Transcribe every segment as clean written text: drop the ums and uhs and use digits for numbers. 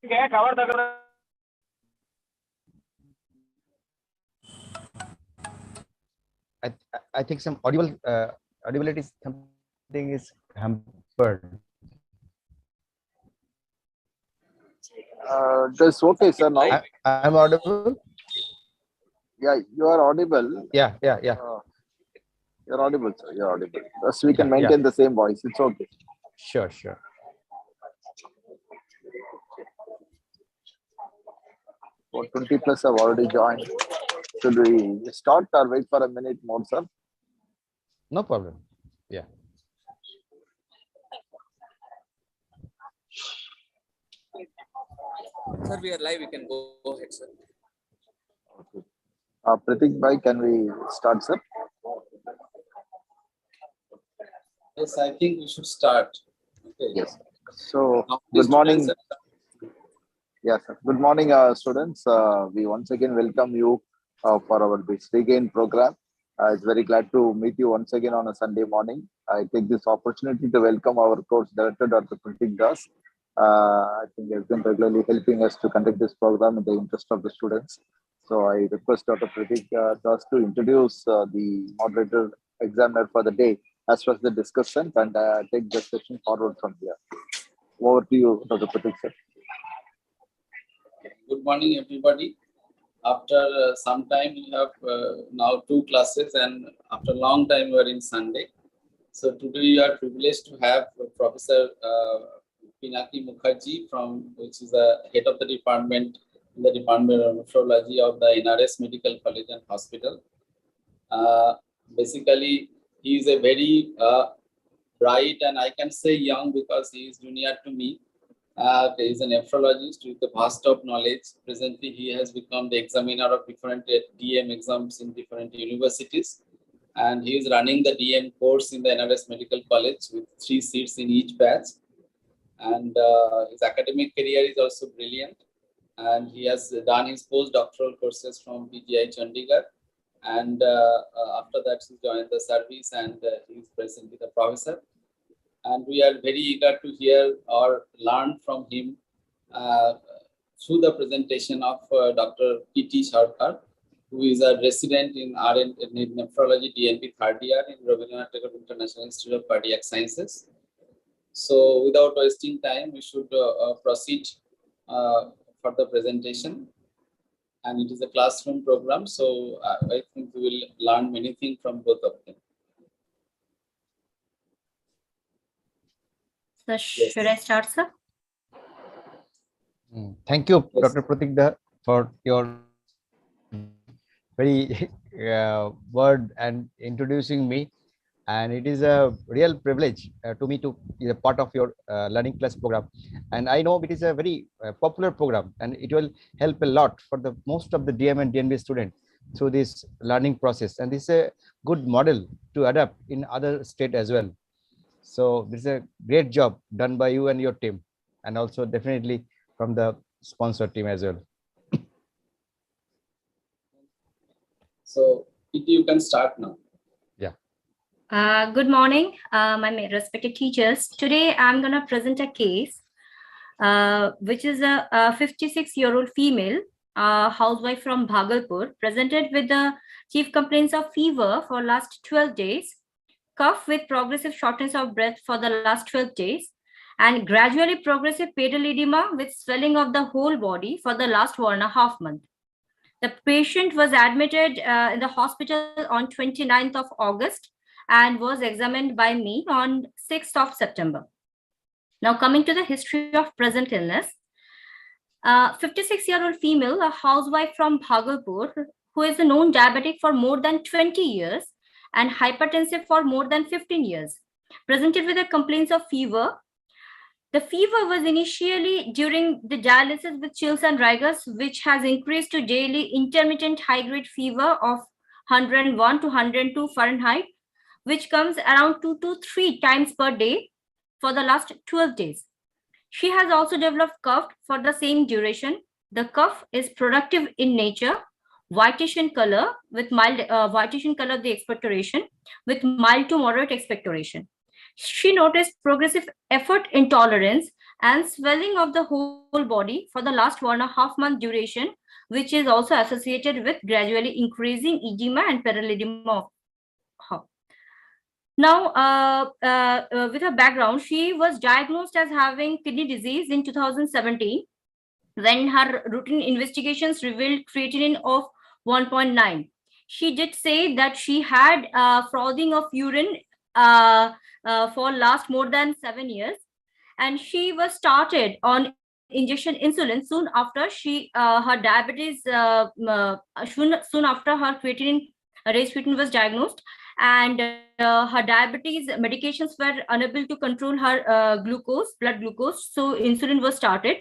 I think some audibility is something is hampered. That's okay, sir. Now I'm audible. yeah, you are audible. Yeah. You're audible, sir. You're audible. Thus we can maintain the same voice. It's okay. Sure. For 20 plus have already joined. Should we start or wait for a minute more, sir? No problem. Yeah. Sir, we are live. We can go ahead, sir. Okay. Pratik bhai, can we start, sir? Yes, I think we should start. Okay. Yes. So, Now, good morning. students, Yes, sir. Good morning, students. We once again welcome you for our this Regain program. It's very glad to meet you once again on a Sunday morning. I take this opportunity to welcome our course director, Dr. Pratik Das. I think he has been regularly helping us to conduct this program in the interest of the students. So I request Dr. Pratik Das to introduce the moderator examiner for the day, as well as the discussion, and take the session forward from here. Over to you, Dr. Pratik, sir. good morning, everybody. After some time, we have now 2 classes, and after a long time, we are in Sunday. So today, we are privileged to have Professor Pinaki Mukherjee, which is the head of the department in the Department of Nephrology of the NRS Medical College and Hospital. Basically, he is a very bright, and I can say young because he is junior to me. He is a nephrologist with a vast of knowledge. Presently, he has become the examiner of different DM exams in different universities. And he is running the DM course in the NRS Medical College with 3 seats in each batch. And his academic career is also brilliant. And he has done his postdoctoral courses from PGI Chandigarh. And after that, he joined the service, and he is presently the professor. And we are very eager to hear or learn from him through the presentation of Dr. Kity Sarkar, who is a resident in Nephrology DNP 3rd year in Rabindranath Tagore International Institute of Cardiac Sciences. So without wasting time, we should proceed for the presentation. And it is a classroom program, so I think we will learn many things from both of them. So should I start, sir? Thank you, Dr. Pratik Da, for your very word and introducing me. And it is a real privilege to me to be a part of your learning class program. And I know it is a very popular program, and it will help a lot for the most of the DM and DNB students through this learning process. And this is a good model to adapt in other states as well. So this is a great job done by you and your team, and also definitely from the sponsor team as well. So you can start now. Yeah. Good morning, my respected teachers. Today, I'm going to present a case, which is a 56-year-old female housewife from Bhagalpur, presented with the chief complaints of fever for last 12 days, cough with progressive shortness of breath for the last 12 days, and gradually progressive pedal edema with swelling of the whole body for the last 1.5 months. The patient was admitted in the hospital on 29th of August and was examined by me on 6th of September. Now coming to the history of present illness, 56-year-old female, a housewife from Bhagalpur, who is a known diabetic for more than 20 years and hypertensive for more than 15 years, presented with a complaints of fever. The fever was initially during the dialysis with chills and rigors, which has increased to daily intermittent high-grade fever of 101 to 102 Fahrenheit, which comes around 2 to 3 times per day for the last 12 days. She has also developed cough for the same duration. The cough is productive in nature, whitish in color with mild whitish in color of the expectoration with mild to moderate expectoration. She noticed progressive effort intolerance and swelling of the whole body for the last 1.5 month duration, which is also associated with gradually increasing edema and paraledema of her. Now, with her background, she was diagnosed as having kidney disease in 2017 when her routine investigations revealed creatinine of 1.9. She did say that she had frothing of urine for last more than 7 years, and she was started on injection insulin soon after her diabetes soon after her creatinine raised creatinine was diagnosed, and her diabetes medications were unable to control her blood glucose, so insulin was started,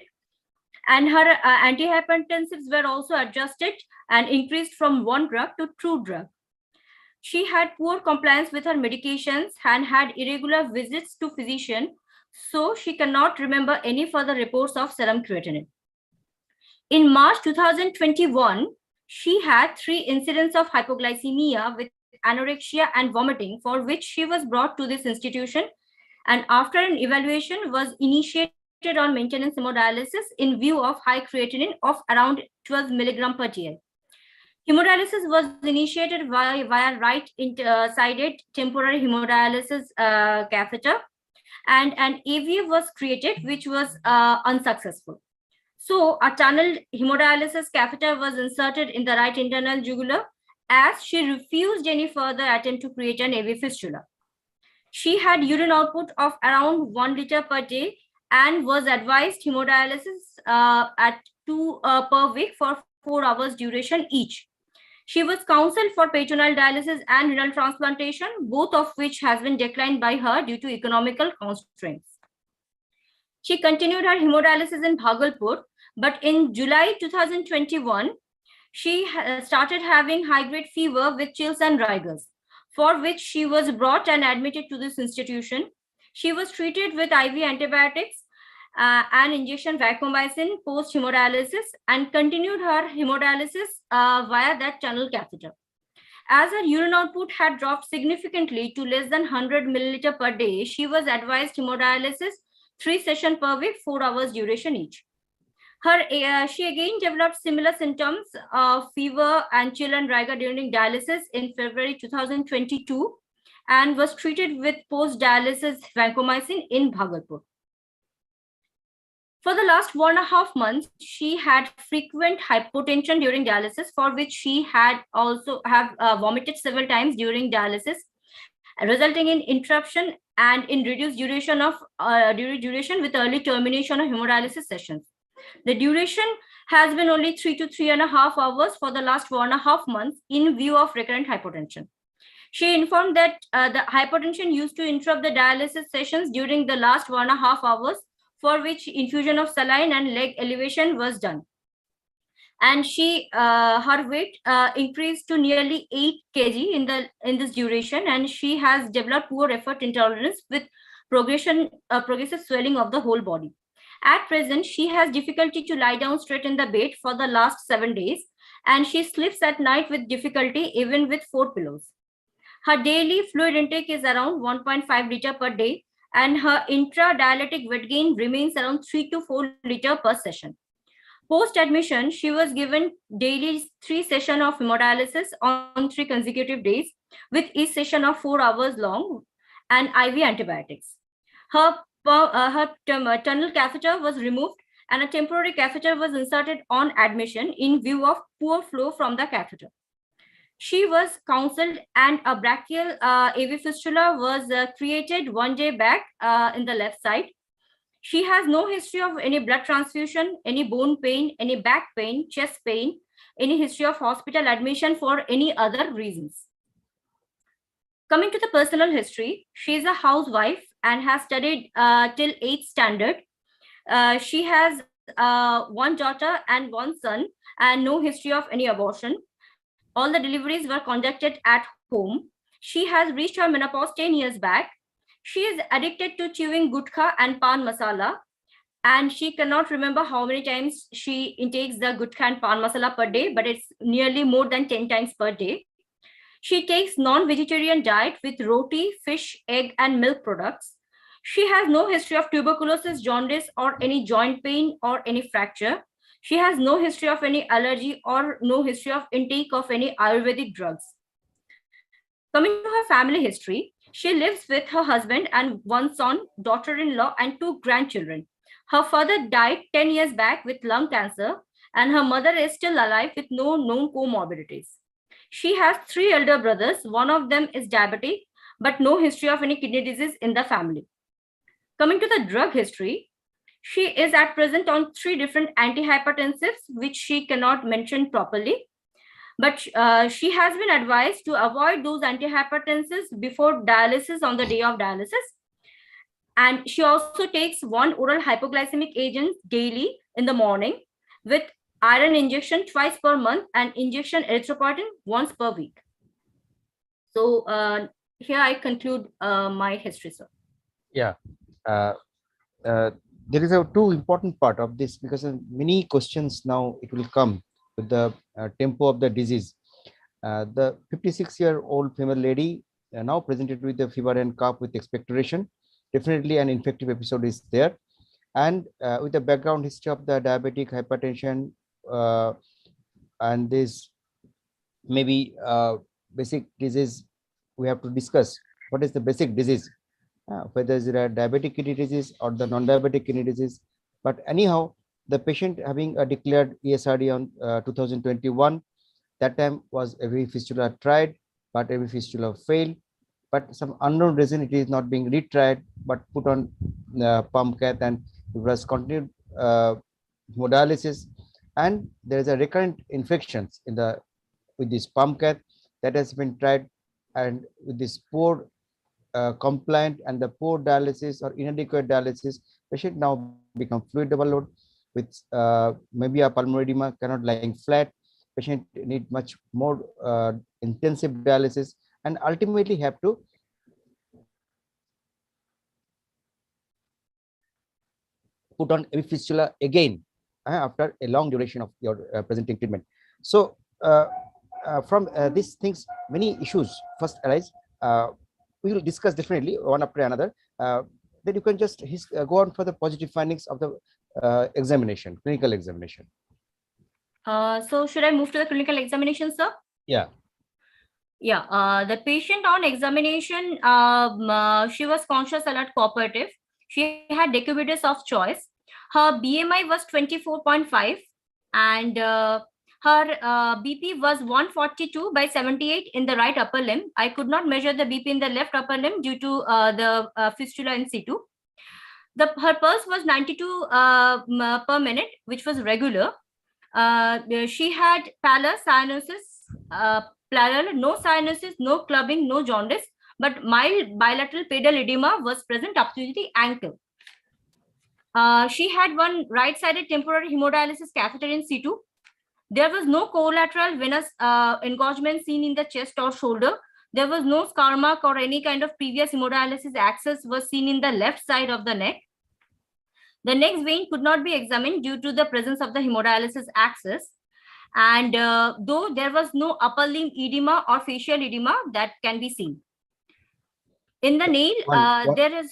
and her antihypertensives were also adjusted and increased from one drug to two drugs. She had poor compliance with her medications and had irregular visits to physician, so she cannot remember any further reports of serum creatinine. In March 2021, she had 3 incidents of hypoglycemia with anorexia and vomiting, for which she was brought to this institution, and after an evaluation was initiated on maintenance hemodialysis in view of high creatinine of around 12 milligram per TL. Hemodialysis was initiated via right-sided temporary hemodialysis catheter, and an AV was created, which was unsuccessful. So a tunneled hemodialysis catheter was inserted in the right internal jugular, as she refused any further attempt to create an AV fistula. She had urine output of around 1 liter per day and was advised hemodialysis at 2 per week for 4 hours duration each. She was counseled for peritoneal dialysis and renal transplantation, both of which has been declined by her due to economical constraints. She continued her hemodialysis in Bhagalpur, but in July 2021, she started having high-grade fever with chills and rigors, for which she was brought and admitted to this institution. She was treated with IV antibiotics and injection vancomycin post hemodialysis and continued her hemodialysis via that tunnel catheter. As her urine output had dropped significantly to less than 100 milliliter per day, she was advised hemodialysis 3 sessions per week, 4 hours duration each. She again developed similar symptoms of fever and chill and rigor during dialysis in February 2022 and was treated with post-dialysis vancomycin in Bhagalpur. For the last 1.5 months, she had frequent hypotension during dialysis, for which she had also vomited several times during dialysis, resulting in interruption and in reduced duration with early termination of hemodialysis sessions. The duration has been only 3 to 3.5 hours for the last 1.5 months in view of recurrent hypotension. She informed that the hypotension used to interrupt the dialysis sessions during the last 1.5 hours, for which infusion of saline and leg elevation was done. And her weight increased to nearly 8 kg in this duration, and she has developed poor effort intolerance with progressive swelling of the whole body. At present, she has difficulty to lie down straight in the bed for the last 7 days, and she sleeps at night with difficulty even with 4 pillows. Her daily fluid intake is around 1.5 liter per day, and her intradialytic weight gain remains around 3 to 4 liter per session. Post-admission, she was given daily 3 sessions of hemodialysis on 3 consecutive days, with each session of 4 hours long, and IV antibiotics. Her tunnel catheter was removed, and a temporary catheter was inserted on admission in view of poor flow from the catheter. She was counseled, and a brachial AV fistula was created 1 day back in the left side. She has no history of any blood transfusion, any bone pain, any back pain, chest pain, any history of hospital admission for any other reasons. Coming to the personal history, she is a housewife and has studied till 8th standard. She has 1 daughter and 1 son, and no history of any abortion. All the deliveries were conducted at home. She has reached her menopause 10 years back. She is addicted to chewing gutkha and pan masala, and she cannot remember how many times she intakes the gutkha and pan masala per day, but it's nearly more than 10 times per day. She takes non-vegetarian diet with roti, fish, egg, and milk products. She has no history of tuberculosis, jaundice, or any joint pain or any fracture. She has no history of any allergy or no history of intake of any Ayurvedic drugs. Coming to her family history, she lives with her husband and one son, daughter-in-law, and two grandchildren. Her father died 10 years back with lung cancer, and her mother is still alive with no known comorbidities. She has three elder brothers. One of them is diabetic, but no history of any kidney disease in the family. Coming to the drug history, she is at present on 3 different antihypertensives, which she cannot mention properly. But she has been advised to avoid those antihypertensives before dialysis on the day of dialysis. And she also takes one oral hypoglycemic agent daily in the morning with iron injection twice per month and injection erythropoietin once per week. So here I conclude my history, sir. Yeah. There is a two important part of this, because many questions now it will come with the tempo of the disease. The 56-year-old female lady now presented with the fever and cough with expectoration. Definitely an infective episode is there. And with the background history of the diabetic, hypertension, and this maybe basic disease, we have to discuss what is the basic disease, whether it's a diabetic kidney disease or the non-diabetic kidney disease. But anyhow, the patient having a declared ESRD on 2021, that time was every fistula tried, but every fistula failed. But some unknown reason it is not being retried, but put on pump cath, and it was continued hemodialysis. And there is a recurrent infections in the with this pump cath that has been tried, and with this poor compliant and the poor dialysis or inadequate dialysis, patient now become fluid overload with maybe a pulmonary edema, cannot lying flat. Patient need much more intensive dialysis, and ultimately have to put on every fistula again after a long duration of your presenting treatment. So from these things, many issues first arise. We will discuss definitely one after another. Then you can just go on for the positive findings of the examination, clinical examination. So should I move to the clinical examination, sir? Yeah. Yeah, the patient on examination, she was conscious, alert, cooperative. She had decubitus of choice. Her BMI was 24.5, and her BP was 142/78 in the right upper limb. I could not measure the BP in the left upper limb due to the fistula in situ. Her pulse was 92 per minute, which was regular. She had pallor, cyanosis, pleural, no cyanosis, no clubbing, no jaundice, but mild bilateral pedal edema was present up to the ankle. She had one right-sided temporary hemodialysis catheter in situ. There was no collateral venous engorgement seen in the chest or shoulder. There was no scar mark or any kind of previous hemodialysis access was seen in the left side of the neck. The next vein could not be examined due to the presence of the hemodialysis access. And though there was no upper limb edema or facial edema that can be seen. In the nail,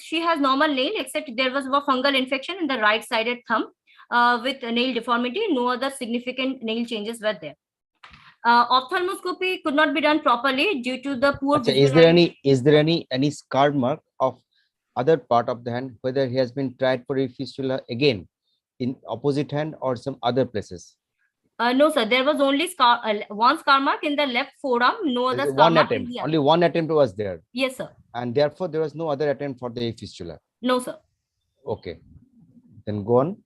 she has normal nail, except there was a fungal infection in the right-sided thumb with nail deformity. No other significant nail changes were there. Ophthalmoscopy could not be done properly due to the poor visualization. Is there any scar mark of other part of the hand, whether he has been tried for a fistula again in opposite hand or some other places? No, sir. There was only one scar mark in the left forearm. No other scar mark. Only one attempt was there. Yes, sir. And therefore, there was no other attempt for the fistula. No, sir. Okay. Then go on.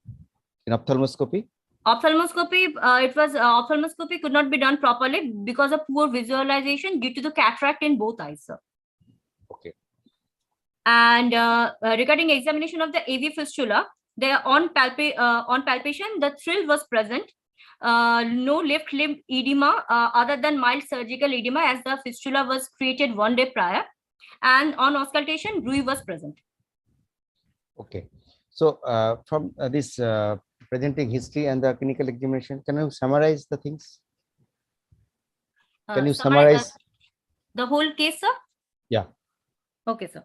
In ophthalmoscopy. Ophthalmoscopy, ophthalmoscopy could not be done properly because of poor visualization due to the cataract in both eyes, sir. Okay. And regarding examination of the AV fistula, on palpation, the thrill was present. No left limb edema other than mild surgical edema, as the fistula was created 1 day prior. And on auscultation, bruit was present. Okay. So from this presenting history and the clinical examination, can you summarize the things? Can you summarize the whole case, sir? Yeah. Okay, sir.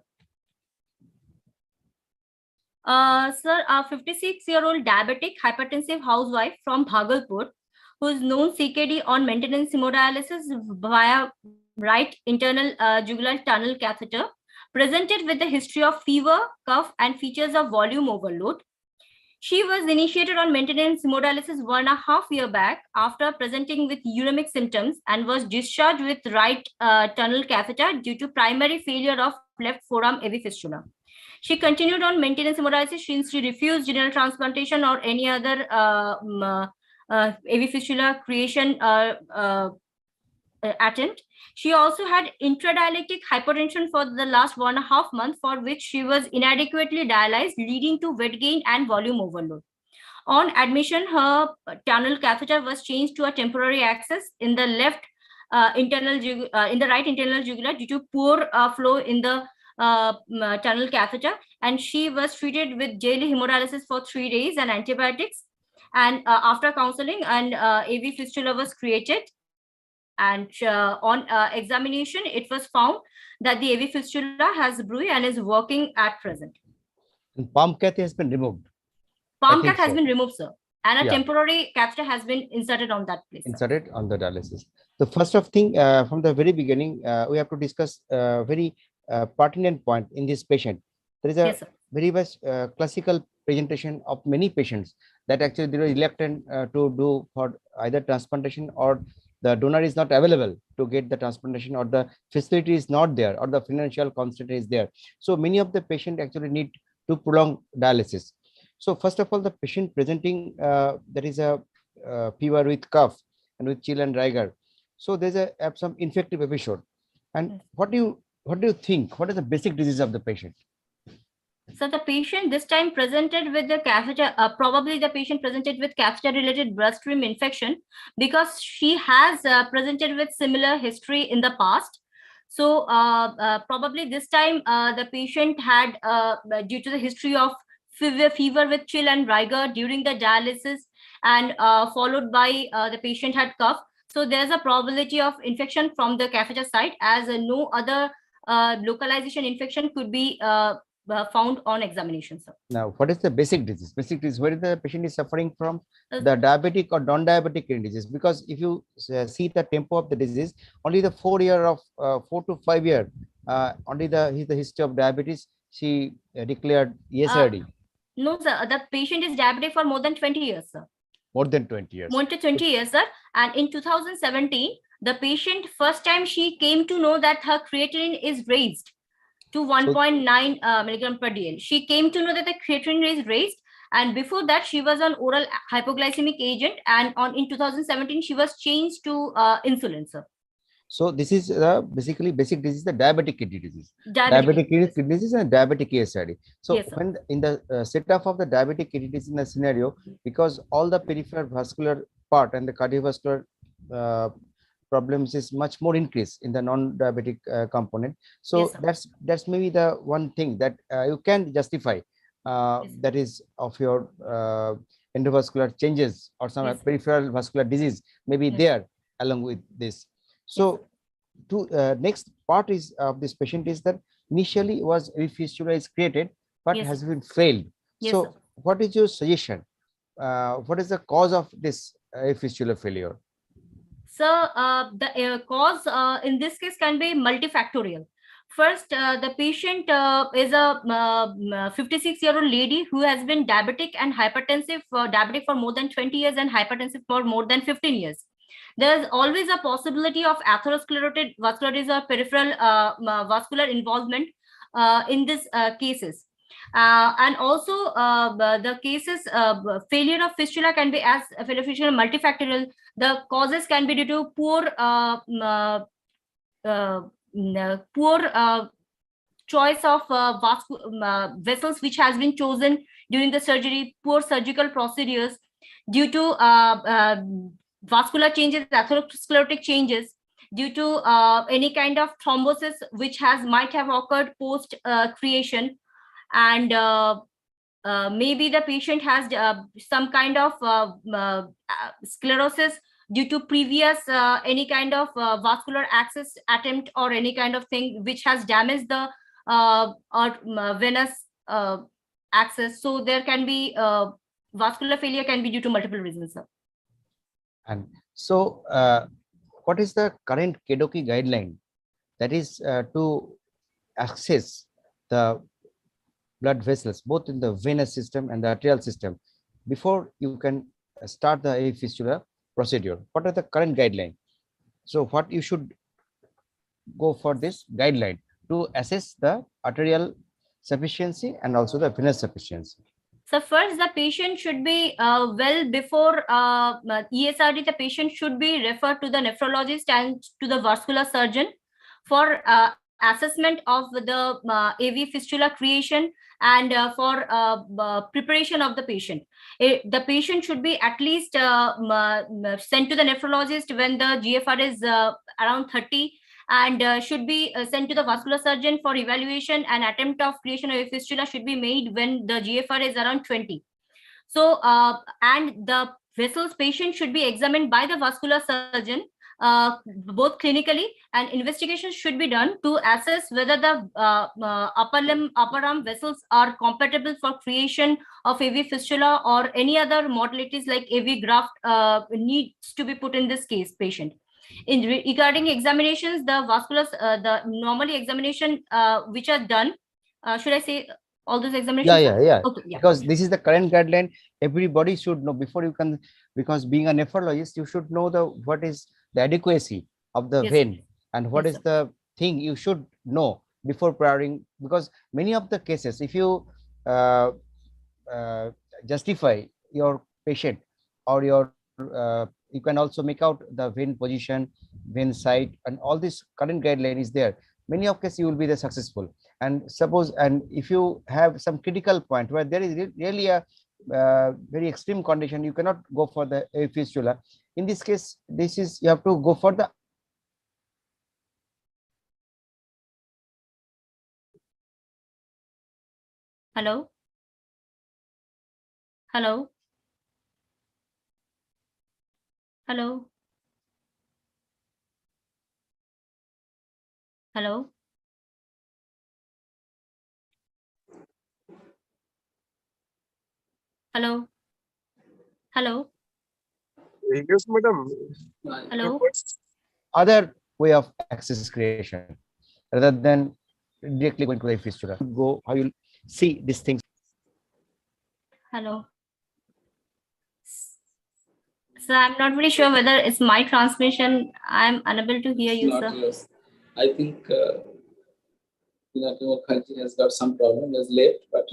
Sir, a 56-year-old diabetic hypertensive housewife from Bhagalpur, who is known CKD on maintenance hemodialysis via right internal jugular tunnel catheter, presented with a history of fever, cough, and features of volume overload. She was initiated on maintenance hemodialysis 1.5 years back after presenting with uremic symptoms and was discharged with right tunnel catheter due to primary failure of left forearm AV fistula. She continued on maintenance hemodialysis since she refused renal transplantation or any other AV fistula creation attempt. She also had intradialytic hypotension for the last 1.5 months, for which she was inadequately dialyzed, leading to weight gain and volume overload. On admission, her tunnel catheter was changed to a temporary access in the left in the right internal jugular due to poor flow in the tunnel catheter, and she was treated with daily hemodialysis for 3 days and antibiotics. And after counseling, an AV fistula was created. And on examination, it was found that the AV fistula has bruit and is working at present. And palm cath has been removed. Palm cath has been removed, sir. And a temporary catheter has been inserted on that place. Inserted on the dialysis. The first of thing, from the very beginning, we have to discuss a very pertinent point in this patient. There is a very much classical presentation of many patients that actually they are reluctant to do for either transplantation, or the donor is not available to get the transplantation, or the facility is not there, or the financial constraint is there. So many of the patients actually need to prolong dialysis. So first of all, the patient presenting, there is a fever with cough and with chill and rigor. So there's some infective episode. And what do you think? What is the basic disease of the patient? So the patient this time presented with the catheter, probably the patient presented with catheter-related bloodstream infection, because she has presented with similar history in the past. So probably this time the patient had, due to the history of fever with chill and rigor during the dialysis, and followed by the patient had cough. So there's a probability of infection from the catheter side, as no other localization infection could be found on examination, sir. Now, what is the basic disease? Basic disease, where the patient is suffering from the diabetic or non-diabetic kidney disease. Because if you see the tempo of the disease, only the 4 to 5 year, only the history of diabetes, she declared ESRD. No, sir. The patient is diabetic for more than 20 years, sir. More than 20 years. More than 20 years, sir. And in 2017, the patient, first time she came to know that her creatinine is raised to 1.9 milligram per DL. She came to know that the creatinine is raised, and before that she was on oral hypoglycemic agent, and in 2017 she was changed to insulin, sir. So this is basically basic disease, the diabetic kidney disease. Diabetic kidney disease and diabetic ESRD. So yes, when in the setup of the diabetic kidney disease in the scenario, because all the peripheral vascular part and the cardiovascular problems is much more increased in the non-diabetic component. So yes, that's maybe the one thing that you can justify, that is of your endovascular changes or some peripheral vascular disease maybe there along with this. So to next part is of this patient is that initially was fistula is created but has been failed. So what is your suggestion? What is the cause of this fistula failure? So the cause in this case can be multifactorial. First, the patient is a 56-year-old lady who has been diabetic and hypertensive, diabetic for more than 20 years and hypertensive for more than 15 years. There is always a possibility of atherosclerotic vasculitis or peripheral vascular involvement in these cases. And also the cases failure of fistula can be as fistula multifactorial. The causes can be due to poor choice of vessels which has been chosen during the surgery, poor surgical procedures, due to vascular changes, atherosclerotic changes, due to any kind of thrombosis which might have occurred post creation, and maybe the patient has some kind of sclerosis due to previous any kind of vascular access attempt or any kind of thing which has damaged the venous access. So there can be vascular failure can be due to multiple reasons, sir. And so, what is the current KDOQI guideline that is to access the blood vessels both in the venous system and the arterial system before you can start the AV fistula procedure? What are the current guideline? So what you should go for this guideline to assess the arterial sufficiency and also the venous sufficiency? So first, the patient should be well before ESRD. The patient should be referred to the nephrologist and to the vascular surgeon for assessment of the AV fistula creation and for preparation of the patient. The patient should be at least sent to the nephrologist when the GFR is around 30, and should be sent to the vascular surgeon for evaluation. An attempt of creation of a fistula should be made when the GFR is around 20. So, and the vessels patient should be examined by the vascular surgeon, both clinically, and investigations should be done to assess whether the upper arm vessels are compatible for creation of AV fistula, or any other modalities like AV graft needs to be put in this case patient. Regarding examinations, the vascular, the normally examination which are done, should I say all those examinations? Yeah. Okay, yeah. Because this is the current guideline. Everybody should know before you can, because being a nephrologist, you should know what is the adequacy of the Yes, vein and what yes, is the thing you should know before prioring. Because many of the cases, if you justify your patient or your you can also make out the vein position, vein site, and all this current guideline is there. Many of cases you will be the successful. And suppose, and if you have some critical point where there is really a very extreme condition, you cannot go for the AV fistula. In this case, this is, you have to go for the hello. Hello. Hello. Hello. Hello. Hello. Yes, madam. Hello. other way of access creation rather than directly going to the fistula. Go how you'll see these things. Hello. So I'm not really sure whether it's my transmission. I'm unable to hear you, Not sir. yours. I think Pinaki Mukherjee has got some problem, has left, but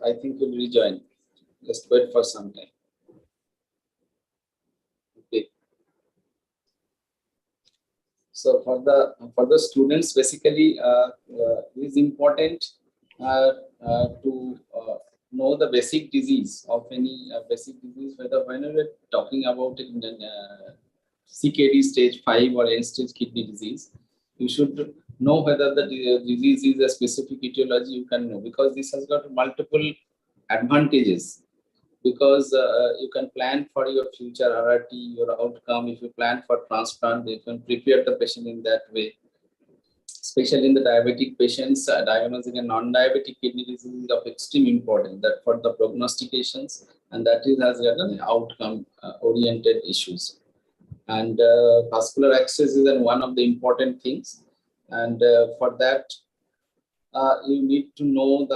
I think he'll rejoin. Just wait for some time. Okay. So for the students, basically, it is important to know the basic disease of any basic disease, whether whenever we're talking about it in CKD stage 5 or end stage kidney disease, you should know whether the disease is a specific etiology. You can know, because this has got multiple advantages, because you can plan for your future RRT, your outcome. If you plan for transplant, you can prepare the patient in that way. Especially in the diabetic patients, diagnosing a non-diabetic kidney disease is of extreme importance, that for the prognostications, and that is has an outcome oriented issues. And vascular access is one of the important things, and for that you need to know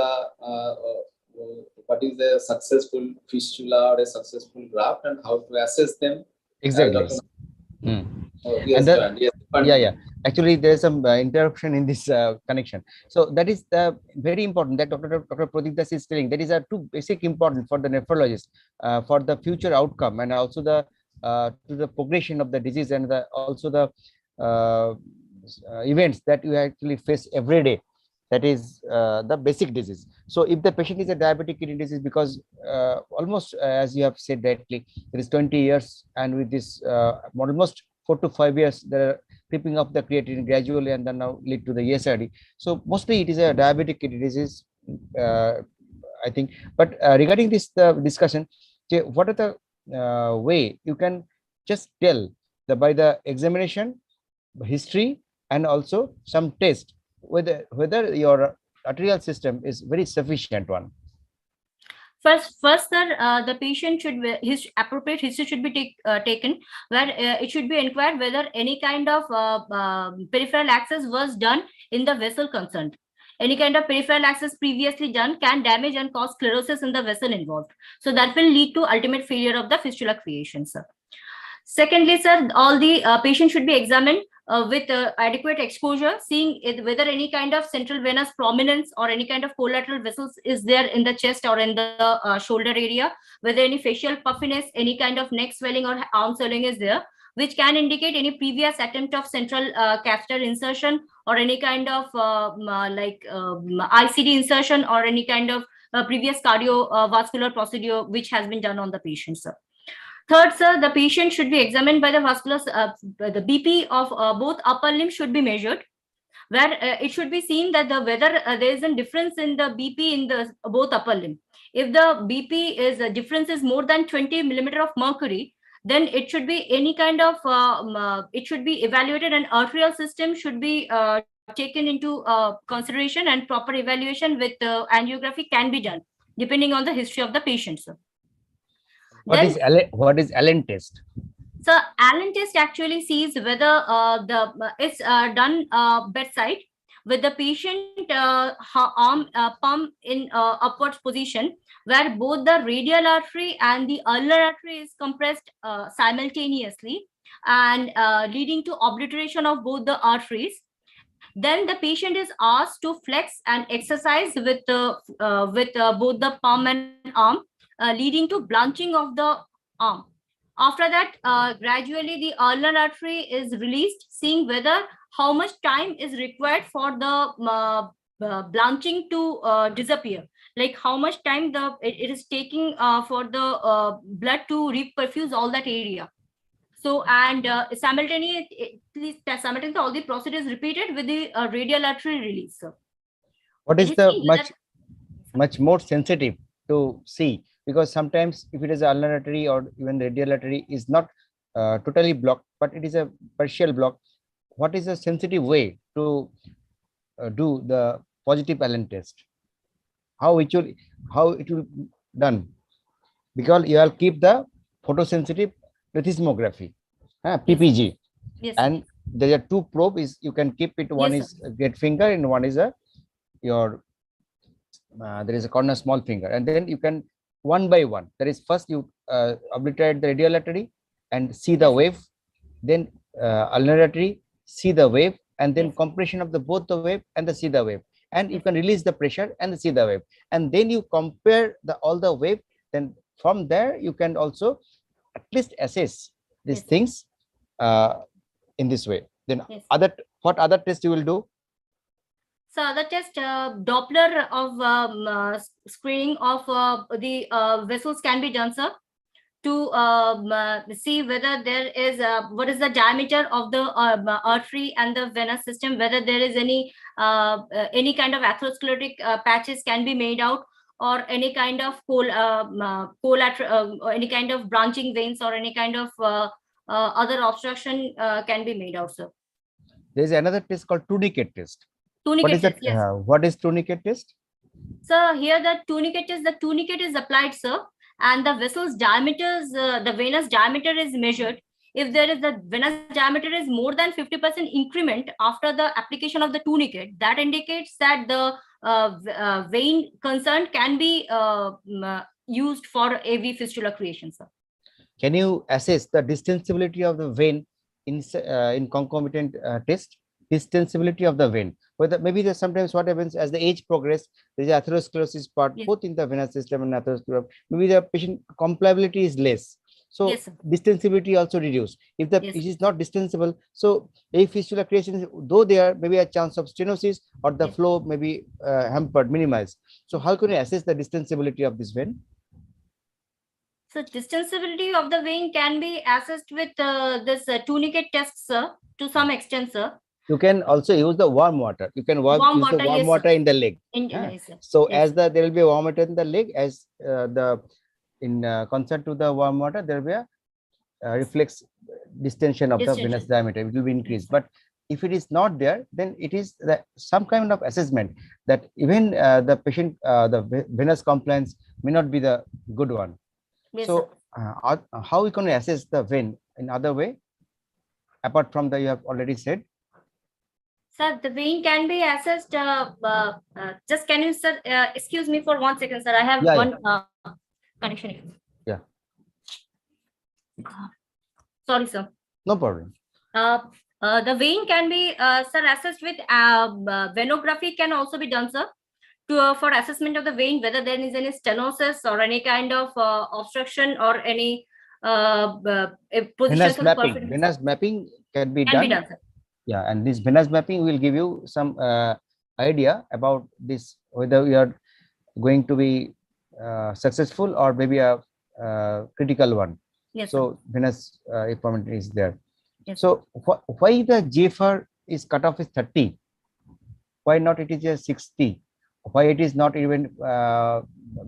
what is a successful fistula or a successful graft and how to assess them. Exactly. Yes, yeah. Actually, there's some interruption in this connection. So that is very important that Dr. Pratik is telling. That is two basic important for the nephrologist for the future outcome, and also the to the progression of the disease, and also the events that you actually face every day. That is the basic disease. So if the patient is a diabetic kidney disease, because almost as you have said rightly, there is 20 years, and with this almost 4 to 5 years, the creeping up the creatinine gradually, and then now lead to the ESRD. So mostly it is a diabetic kidney disease, I think. But regarding this discussion, what are the way you can just tell by the examination, history, and also some test whether your arterial system is very sufficient one? First, sir, the patient should his appropriate history should be taken, where it should be inquired whether any kind of peripheral access was done in the vessel concerned. Any kind of peripheral access previously done can damage and cause sclerosis in the vessel involved. So that will lead to ultimate failure of the fistula creation, sir. Secondly, sir, all the patients should be examined with adequate exposure, seeing whether any kind of central venous prominence or any kind of collateral vessels is there in the chest or in the shoulder area, whether any facial puffiness, any kind of neck swelling or arm swelling is there, which can indicate any previous attempt of central catheter insertion or any kind of ICD insertion or any kind of previous cardiovascular procedure which has been done on the patient, sir. Third, sir, the patient should be examined by the vascular, the BP of both upper limbs should be measured, where it should be seen that whether there is a difference in the BP in the both upper limb. If the BP is difference is more than 20 millimeter of mercury, then it should be any kind of it should be evaluated, and arterial system should be taken into consideration, and proper evaluation with angiography can be done depending on the history of the patient, sir. What is Allen test? So Allen test actually sees whether it's done bedside with the patient arm palm in upwards position, where both the radial artery and the ulnar artery is compressed simultaneously, and leading to obliteration of both the arteries. Then the patient is asked to flex and exercise with both the palm and arm, leading to blanching of the arm. After that, gradually the ulnar artery is released, seeing whether how much time is required for the blanching to disappear. Like how much time it is taking for the blood to reperfuse all that area. So, and simultaneously, all the procedure is repeated with the radial artery release. Sir. What is the much more sensitive to see? Because sometimes if it is ulnar artery or even the radial artery is not totally blocked, but it is a partial block, what is a sensitive way to do the positive Allen test? How it will done? Because you will keep the photosensitive plethysmography, PPG, yes, and there are two probes. You can keep it. One is a great finger, and one is a there is a corner small finger, and then you can one by one. That is, first you obliterate the radial artery and see the wave, then ulnar artery, see the wave, and then compression of the both the wave and the see the wave, and you can release the pressure and see the wave, and then you compare all the wave. Then from there you can also at least assess these things in this way. Then what other tests you will do? So other test, Doppler of screening of the vessels can be done, sir, to see whether there is what is the diameter of the artery and the venous system, whether there is any kind of atherosclerotic patches can be made out, or any kind of any kind of branching veins, or any kind of other obstruction can be made out, sir. There is another test called tourniquet test. Tourniquet test, yes. What is tourniquet test? So here the tourniquet is applied, sir, and the vessel's diameters, the venous diameter is measured. If there is the venous diameter is more than 50% increment after the application of the tourniquet, that indicates that the vein concerned can be used for AV fistula creation, sir. Can you assess the distensibility of the vein in concomitant test? Distensibility of the vein. Whether maybe there's sometimes what happens as the age progress, there is atherosclerosis part both in the venous system and atherosclerosis. Maybe the patient compliability is less. So distensibility also reduced. If the it is not distensible, so a fistula creation, though there may be a chance of stenosis or the flow may be hampered, minimized. So how can you assess the distensibility of this vein? So distensibility of the vein can be assessed with this tourniquet test, sir, to some extent, sir. You can also use the warm water. You can use the warm water in the leg. So as there will be a warm water in the leg, as in concert to the warm water, there will be a reflex distension of the venous diameter. It will be increased. But if it is not there, then it is some kind of assessment that even the patient, the venous compliance may not be the good one. Yes, So how we can assess the vein in other way, apart from the you have already said? sir, the vein can be assessed. Just can you, sir, excuse me for 1 second, sir. I have one connection issue. Yeah. Sorry, sir. No problem. The vein can be, sir, assessed with venography can also be done, sir, for assessment of the vein, whether there is any stenosis or any kind of obstruction or any position. Venous mapping can be done. Sir. Yeah, and this venous mapping will give you some idea about this, whether you are going to be successful or maybe a critical one. Yes, so venous equipment is there. Yes, so why the GFR is cut off is 30? Why not it is a 60? Why it is not even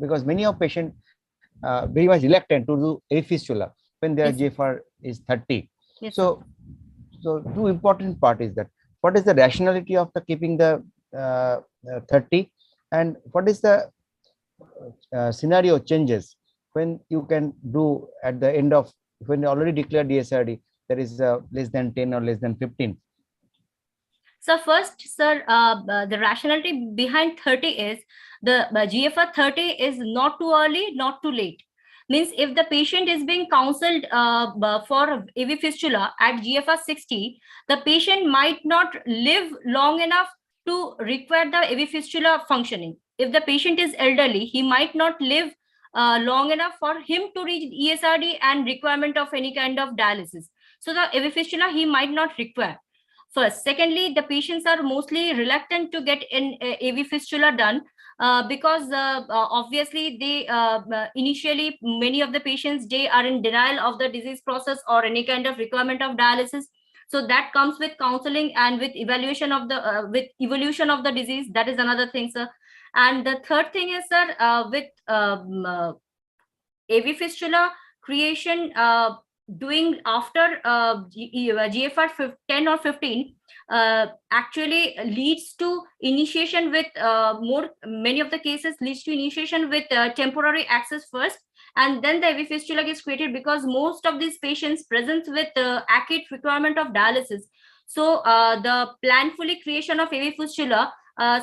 because many of patients very much reluctant to do a fistula when their GFR is 30. Yes, so two important part is that what is the rationality of the keeping the 30, and what is the scenario changes when you can do at the end of, when you already declared DSRD, there is less than 10 or less than 15. So first, sir, the rationality behind 30 is the GFR 30 is not too early, not too late. Means if the patient is being counseled for AV fistula at GFR 60, the patient might not live long enough to require the AV fistula functioning. If the patient is elderly, he might not live long enough for him to reach ESRD and requirement of any kind of dialysis. So the AV fistula he might not require. First. Secondly, the patients are mostly reluctant to get an AV fistula done because obviously they initially many of the patients, they are in denial of the disease process or any kind of requirement of dialysis. So that comes with counseling and with evaluation of the with evolution of the disease. That is another thing, sir. And the third thing is, sir, with AV fistula creation doing after GFR 10 or 15 actually leads to initiation with many of the cases leads to initiation with temporary access first, and then the AV fistula gets created because most of these patients present with acute requirement of dialysis. So the planfully creation of AV fistula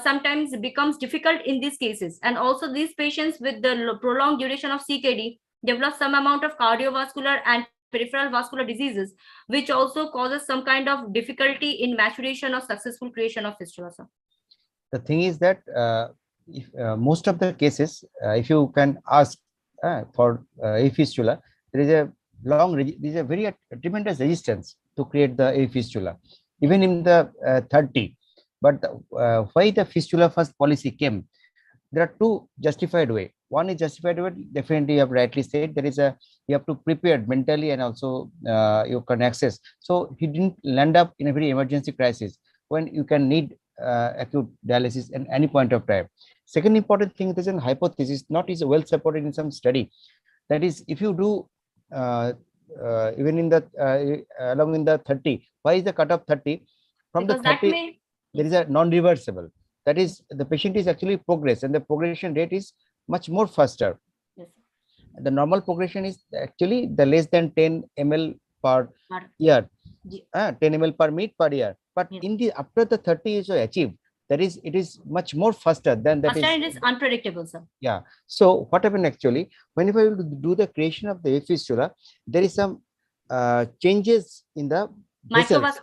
sometimes becomes difficult in these cases, and also these patients with the prolonged duration of CKD develop some amount of cardiovascular and peripheral vascular diseases, which also causes some kind of difficulty in maturation or successful creation of fistula. The thing is that if, most of the cases, if you can ask for a fistula, there is a very tremendous resistance to create the a fistula, even in the 30. But why the fistula first policy came? There are two justified way. One is justified way, definitely you have rightly said, there is a, you have to prepare mentally and also you can access. So he didn't land up in a very emergency crisis when you can need acute dialysis at any point of time. Second important thing, there is a hypothesis, not is well supported in some study. That is, if you do even in the along in the 30, why is the cutoff 30? From because the 30, there is a non-reversible. That is, the patient is actually progress, and the progression rate is much more faster. Yes. The normal progression is actually the less than 10 ml per year, 10 ml per minute per year. But in the after the 30 is achieved, that is, it is much more faster than that. It is unpredictable, sir. Yeah. So what happened actually, whenever you do the creation of the fistula, there is some changes in the vessels,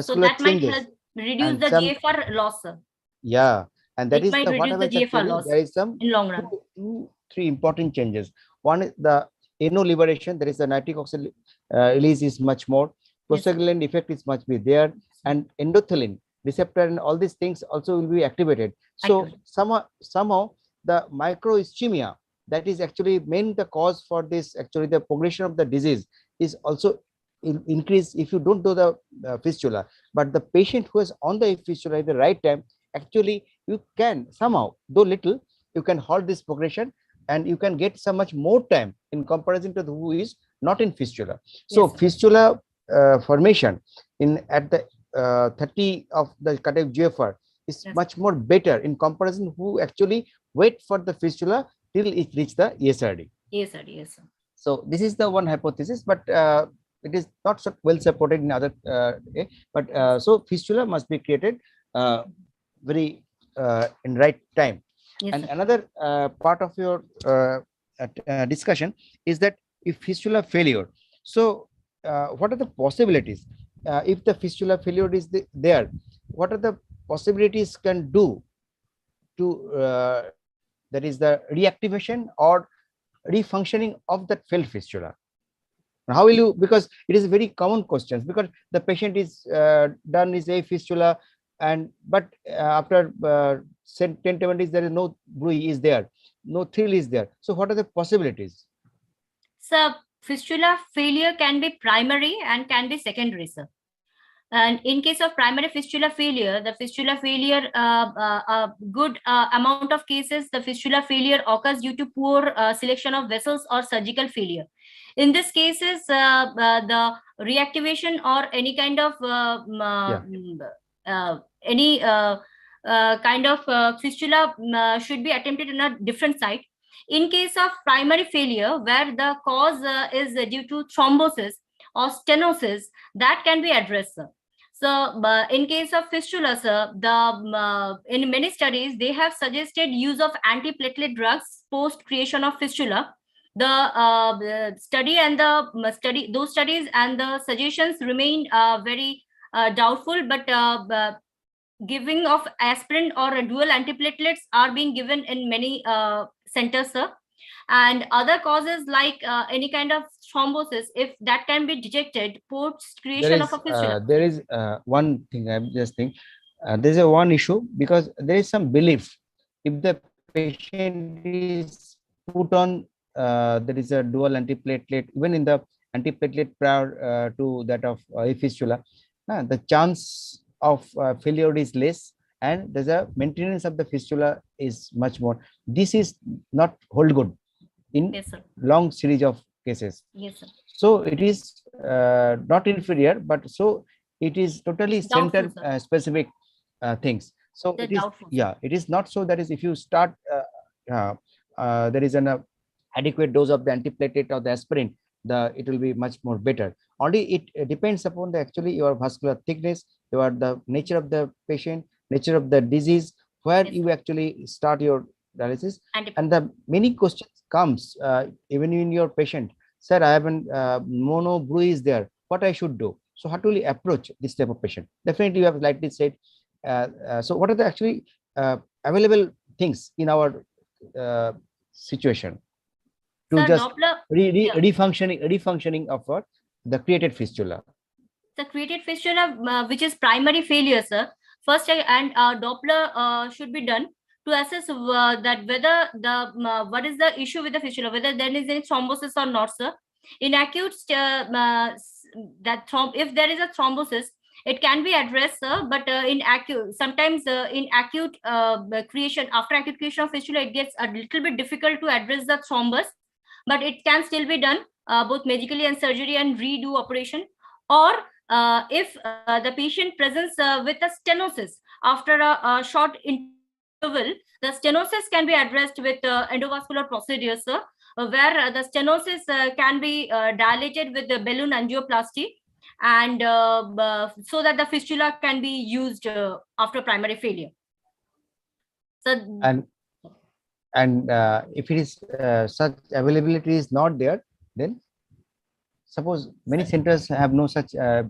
so that changes. Might reduce the GFR loss, sir. Yeah, and that is the what happens actually, there is some in long run. Three important changes. One is the NO liberation, there is the nitric oxide release is much more, prostaglandin effect is much be there, and endothelin receptor and all these things also will be activated. So somehow the microischemia, that is actually main the cause for this, actually the progression of the disease is also increase if you don't do the fistula. But the patient who is on the fistula at the right time, actually you can somehow, though little, you can halt this progression and you can get so much more time in comparison to the who is not in fistula. So fistula formation in at the 30 of the cardiac GFR is Yes. much more better in comparison who actually wait for the fistula till it reach the ESRD. Yes, sir. Yes, sir. So this is the one hypothesis, but it is not so well supported in other but so fistula must be created very in right time. Yes, And sir. another part of your discussion is that if fistula failure, so what are the possibilities if the fistula failure is there, what are the possibilities can do to that is the reactivation or refunctioning of that failed fistula? How will you, because it is very common questions, because the patient is done is a fistula, and but after 10 to 20 days there is no bruise is there, no thrill is there. So what are the possibilities? So fistula failure can be primary and can be secondary, sir. And in case of primary fistula failure, the fistula failure, good amount of cases, the fistula failure occurs due to poor selection of vessels or surgical failure. In these cases, the reactivation or any kind of any kind of fistula should be attempted in a different site. In case of primary failure, where the cause is due to thrombosis or stenosis, that can be addressed, sir. So in case of fistula, sir, in many studies they have suggested use of antiplatelet drugs post creation of fistula. The study and those studies and the suggestions remain very doubtful, but giving of aspirin or dual antiplatelets are being given in many centers, sir. And other causes like any kind of thrombosis, if that can be detected post creation of a fistula. There is one thing I'm just thinking. There's a one issue, because there is some belief if the patient is put on there is a dual antiplatelet, even in the antiplatelet prior to that of a fistula, the chance of failure is less, and there's a maintenance of the fistula is much more. This is not hold good in Yes, sir. long series of cases. Yes, sir. So it is not inferior, but so it is totally Doubtful, center specific things. So The it is, doubtful, sir. yeah, it is not so that is if you start there is an adequate dose of the antiplatelet or the aspirin, it will be much more better. Only it depends upon the actually your vascular thickness, the nature of the patient, nature of the disease, where Yes, you actually start your dialysis. And And the many questions comes even in your patient, sir, I have an mono bruise there, what I should do? So how do we approach this type of patient? Definitely you have likely said so what are the actually available things in our situation to Sir, just Doppler, yeah. refunctioning of what the created fistula? The created fistula, which is primary failure, sir. First, and Doppler should be done to assess that whether what is the issue with the fistula, whether there is any thrombosis or not, sir. In acute, if there is a thrombosis, it can be addressed, sir. But in acute, sometimes in acute creation, after acute creation of fistula, it gets a little bit difficult to address the thrombus, but it can still be done both medically and surgery and redo operation. Or if the patient presents with a stenosis after a short interval, the stenosis can be addressed with endovascular procedures, where the stenosis can be dilated with the balloon angioplasty, and so that the fistula can be used after primary failure. So, and if it is such availability is not there, then suppose many centers have no such there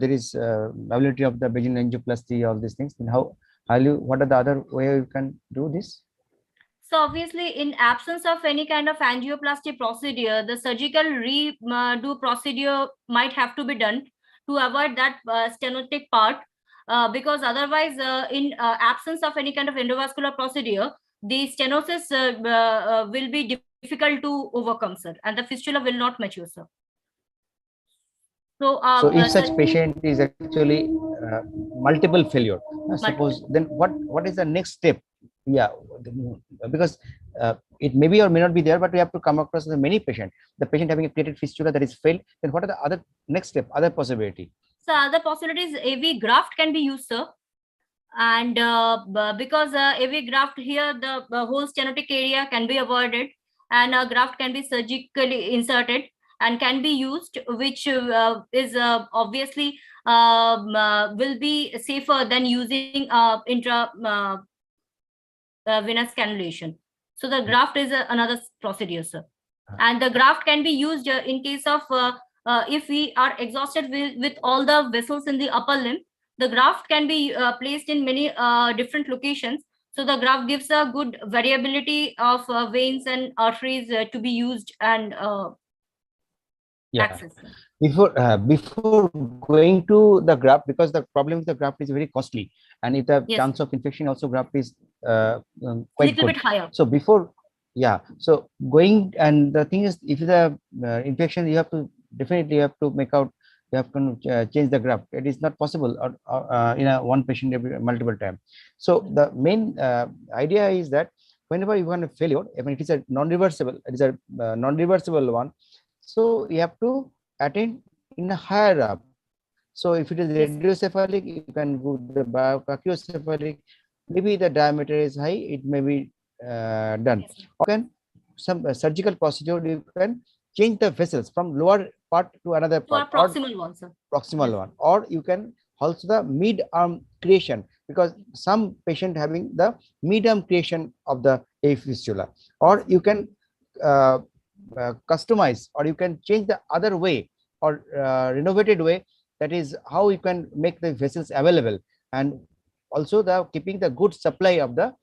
is availability of the balloon angioplasty, all these things, then how what are the other way you can do this? So obviously, in absence of any kind of angioplasty procedure, the surgical redo procedure might have to be done to avoid that stenotic part, because otherwise, in absence of any kind of endovascular procedure, the stenosis will be difficult to overcome, sir, and the fistula will not mature, sir. So if such patient is actually multiple failure, suppose, then what is the next step? Yeah, because it may be or may not be there, but we have to come across many patients. The patient having a created fistula that is failed, then what are the other next step, other possibility? So other possibilities, AV graft can be used, sir. And because AV graft here, the whole stenotic area can be avoided, and a graft can be surgically inserted and can be used, which is obviously will be safer than using intra venous cannulation. So the graft is another procedure, sir. And the graft can be used in case of if we are exhausted with all the vessels in the upper limb. The graft can be placed in many different locations. So the graft gives a good variability of veins and arteries to be used and access. Before going to the graft, because the problem with the graft is very costly, and if the chance of infection also graft is quite little good. bit higher. So before, so going, and the thing is, if the infection, you have to definitely make out, you have to change the graft. It is not possible in a one patient multiple times. So the main idea is that whenever you want a failure, I mean, it is a non-reversible, one. So you have to attend in a higher up. So if it is radiocephalic, you can go the brachiocephalic. Maybe the diameter is high, it may be done. Or can some surgical procedure, you can change the vessels from lower part to another part, proximal one, sir. Proximal one, or you can also the mid-arm creation, because some patient having the mid-arm creation of the AV fistula, or you can customize, or you can change the other way, or renovated way. That is how you can make the vessels available, and also the keeping the good supply of the,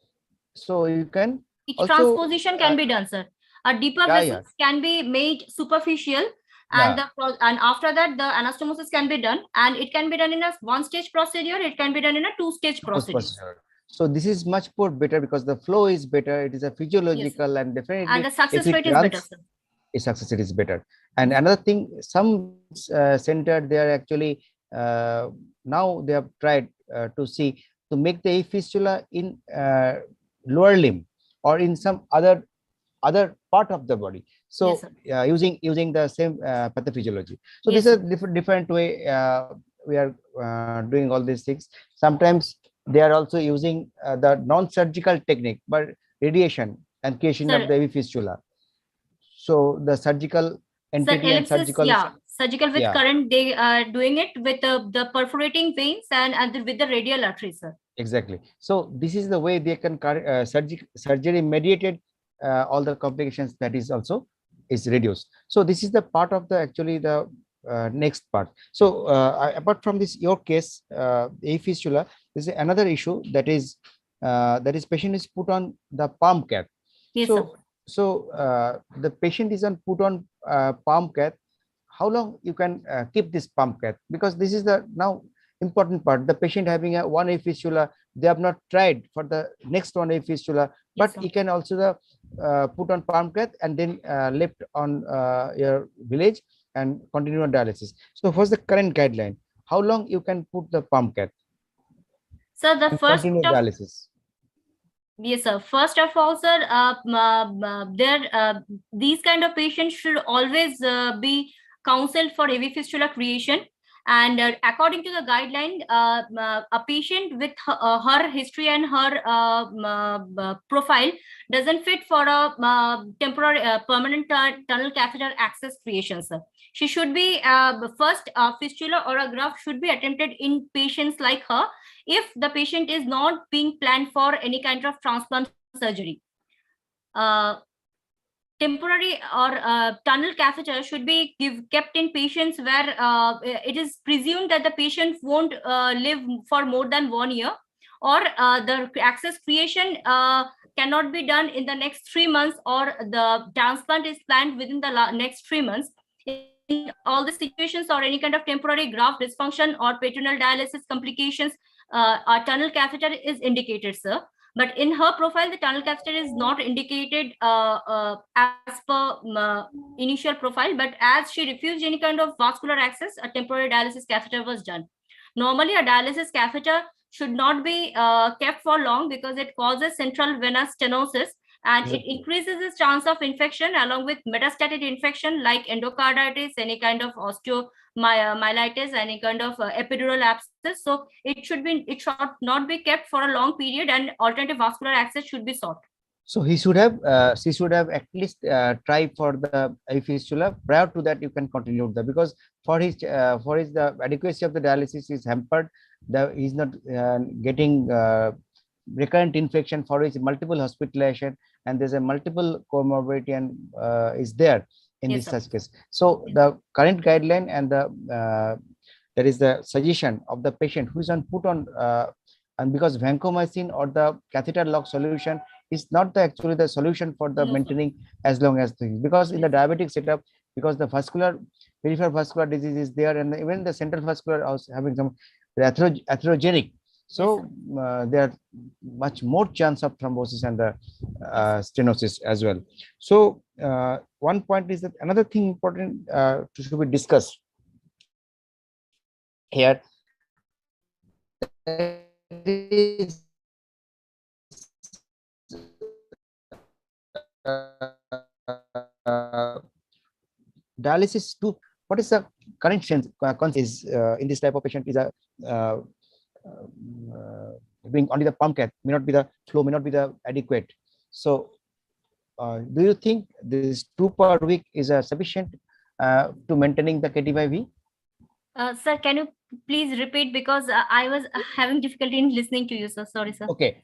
so you can also transposition can be done, sir. A deeper vessels can be made superficial, and and after that the anastomosis can be done, and it can be done in a one-stage procedure, it can be done in a two-stage procedure. So this is much more better, because the flow is better, it is a physiological, and definitely, and the success rate is better, sir. Success rate is better. And another thing, some center, they are actually now they have tried to make the fistula in lower limb, or in some other part of the body. So using the same pathophysiology. So this is a different way we are doing all these things. Sometimes they are also using the non-surgical technique, but radiation and creation of the AV fistula. So the surgical entity and surgical, surgical with current, they are doing it with the perforating veins and with the radial arteries, sir. Exactly. So this is the way they can surgery mediated all the complications, that is also is reduced. So this is the part of the actually the next part. So apart from this, your case, AV fistula, is another issue, that is patient is put on the palm cath. So the patient is put on palm cath. How long you can keep this palm cath? Because this is the now important part. The patient having a one AV fistula, they have not tried for the next one AV fistula, but you can also put on palm cath and then left on your village and continue on dialysis. So what's the current guideline? How long you can put the palm cath? So the first dialysis. Yes, sir. First of all, sir, these kind of patients should always be counseled for AV fistula creation. And according to the guideline, a patient with her history and her profile doesn't fit for a temporary permanent tunnel catheter access creation, sir. She should be first fistula or a graft should be attempted in patients like her, if the patient is not being planned for any kind of transplant surgery. Temporary or tunnel catheter should be kept in patients where it is presumed that the patient won't live for more than 1 year, or the access creation cannot be done in the next 3 months, or the transplant is planned within the next 3 months. In all the situations, or any kind of temporary graft dysfunction or peritoneal dialysis complications, a tunnel catheter is indicated, sir. But in her profile, the tunnel catheter is not indicated as per initial profile, but as she refused any kind of vascular access, a temporary dialysis catheter was done. Normally, a dialysis catheter should not be kept for long, because it causes central venous stenosis, and it Exactly. increases the chance of infection along with metastatic infection like endocarditis, any kind of osteomyelitis, any kind of epidural abscess. So it should not be kept for a long period, and alternative vascular access should be sought. So she should have at least tried for the fistula. Prior to that, you can continue the, because for his the adequacy of the dialysis is hampered. He's not getting recurrent infection, for his multiple hospitalization, and there's a multiple comorbidity and is there in Yes, this sir. such case. So the current guideline and the there is the suggestion of the patient who is on put on and because vancomycin or the catheter lock solution is not actually the solution for the No, sir. maintaining as long as things, because in the Yes, sir. diabetic setup, because the vascular peripheral vascular disease is there, and even the central vascular is having some atherogenic. So there are much more chance of thrombosis and the stenosis as well. So one point is that another thing important should be discussed here, is dialysis to, what is the current sense is in this type of patient is a uh, being only the pump cath may not be the flow, may not be the adequate. So do you think this 2 per week is sufficient to maintaining the KT/V? Sir, can you please repeat, because I was having difficulty in listening to you, sir. Sorry, sir. Okay.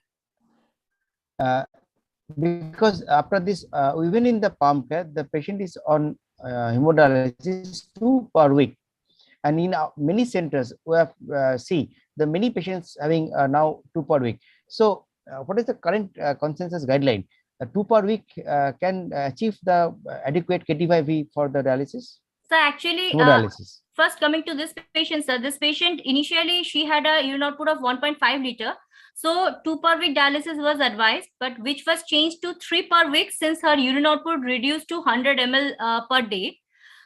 Because after this, even in the pump care, the patient is on hemodialysis 2 per week, and in many centers we have see the many patients having now 2 per week. So what is the current consensus guideline? 2 per week can achieve the adequate KT/V for the dialysis? So actually, Hemodialysis. first coming to this patient, sir, this patient initially she had a urine output of 1.5 liter. So 2 per week dialysis was advised, but which was changed to 3 per week since her urine output reduced to 100 ml per day.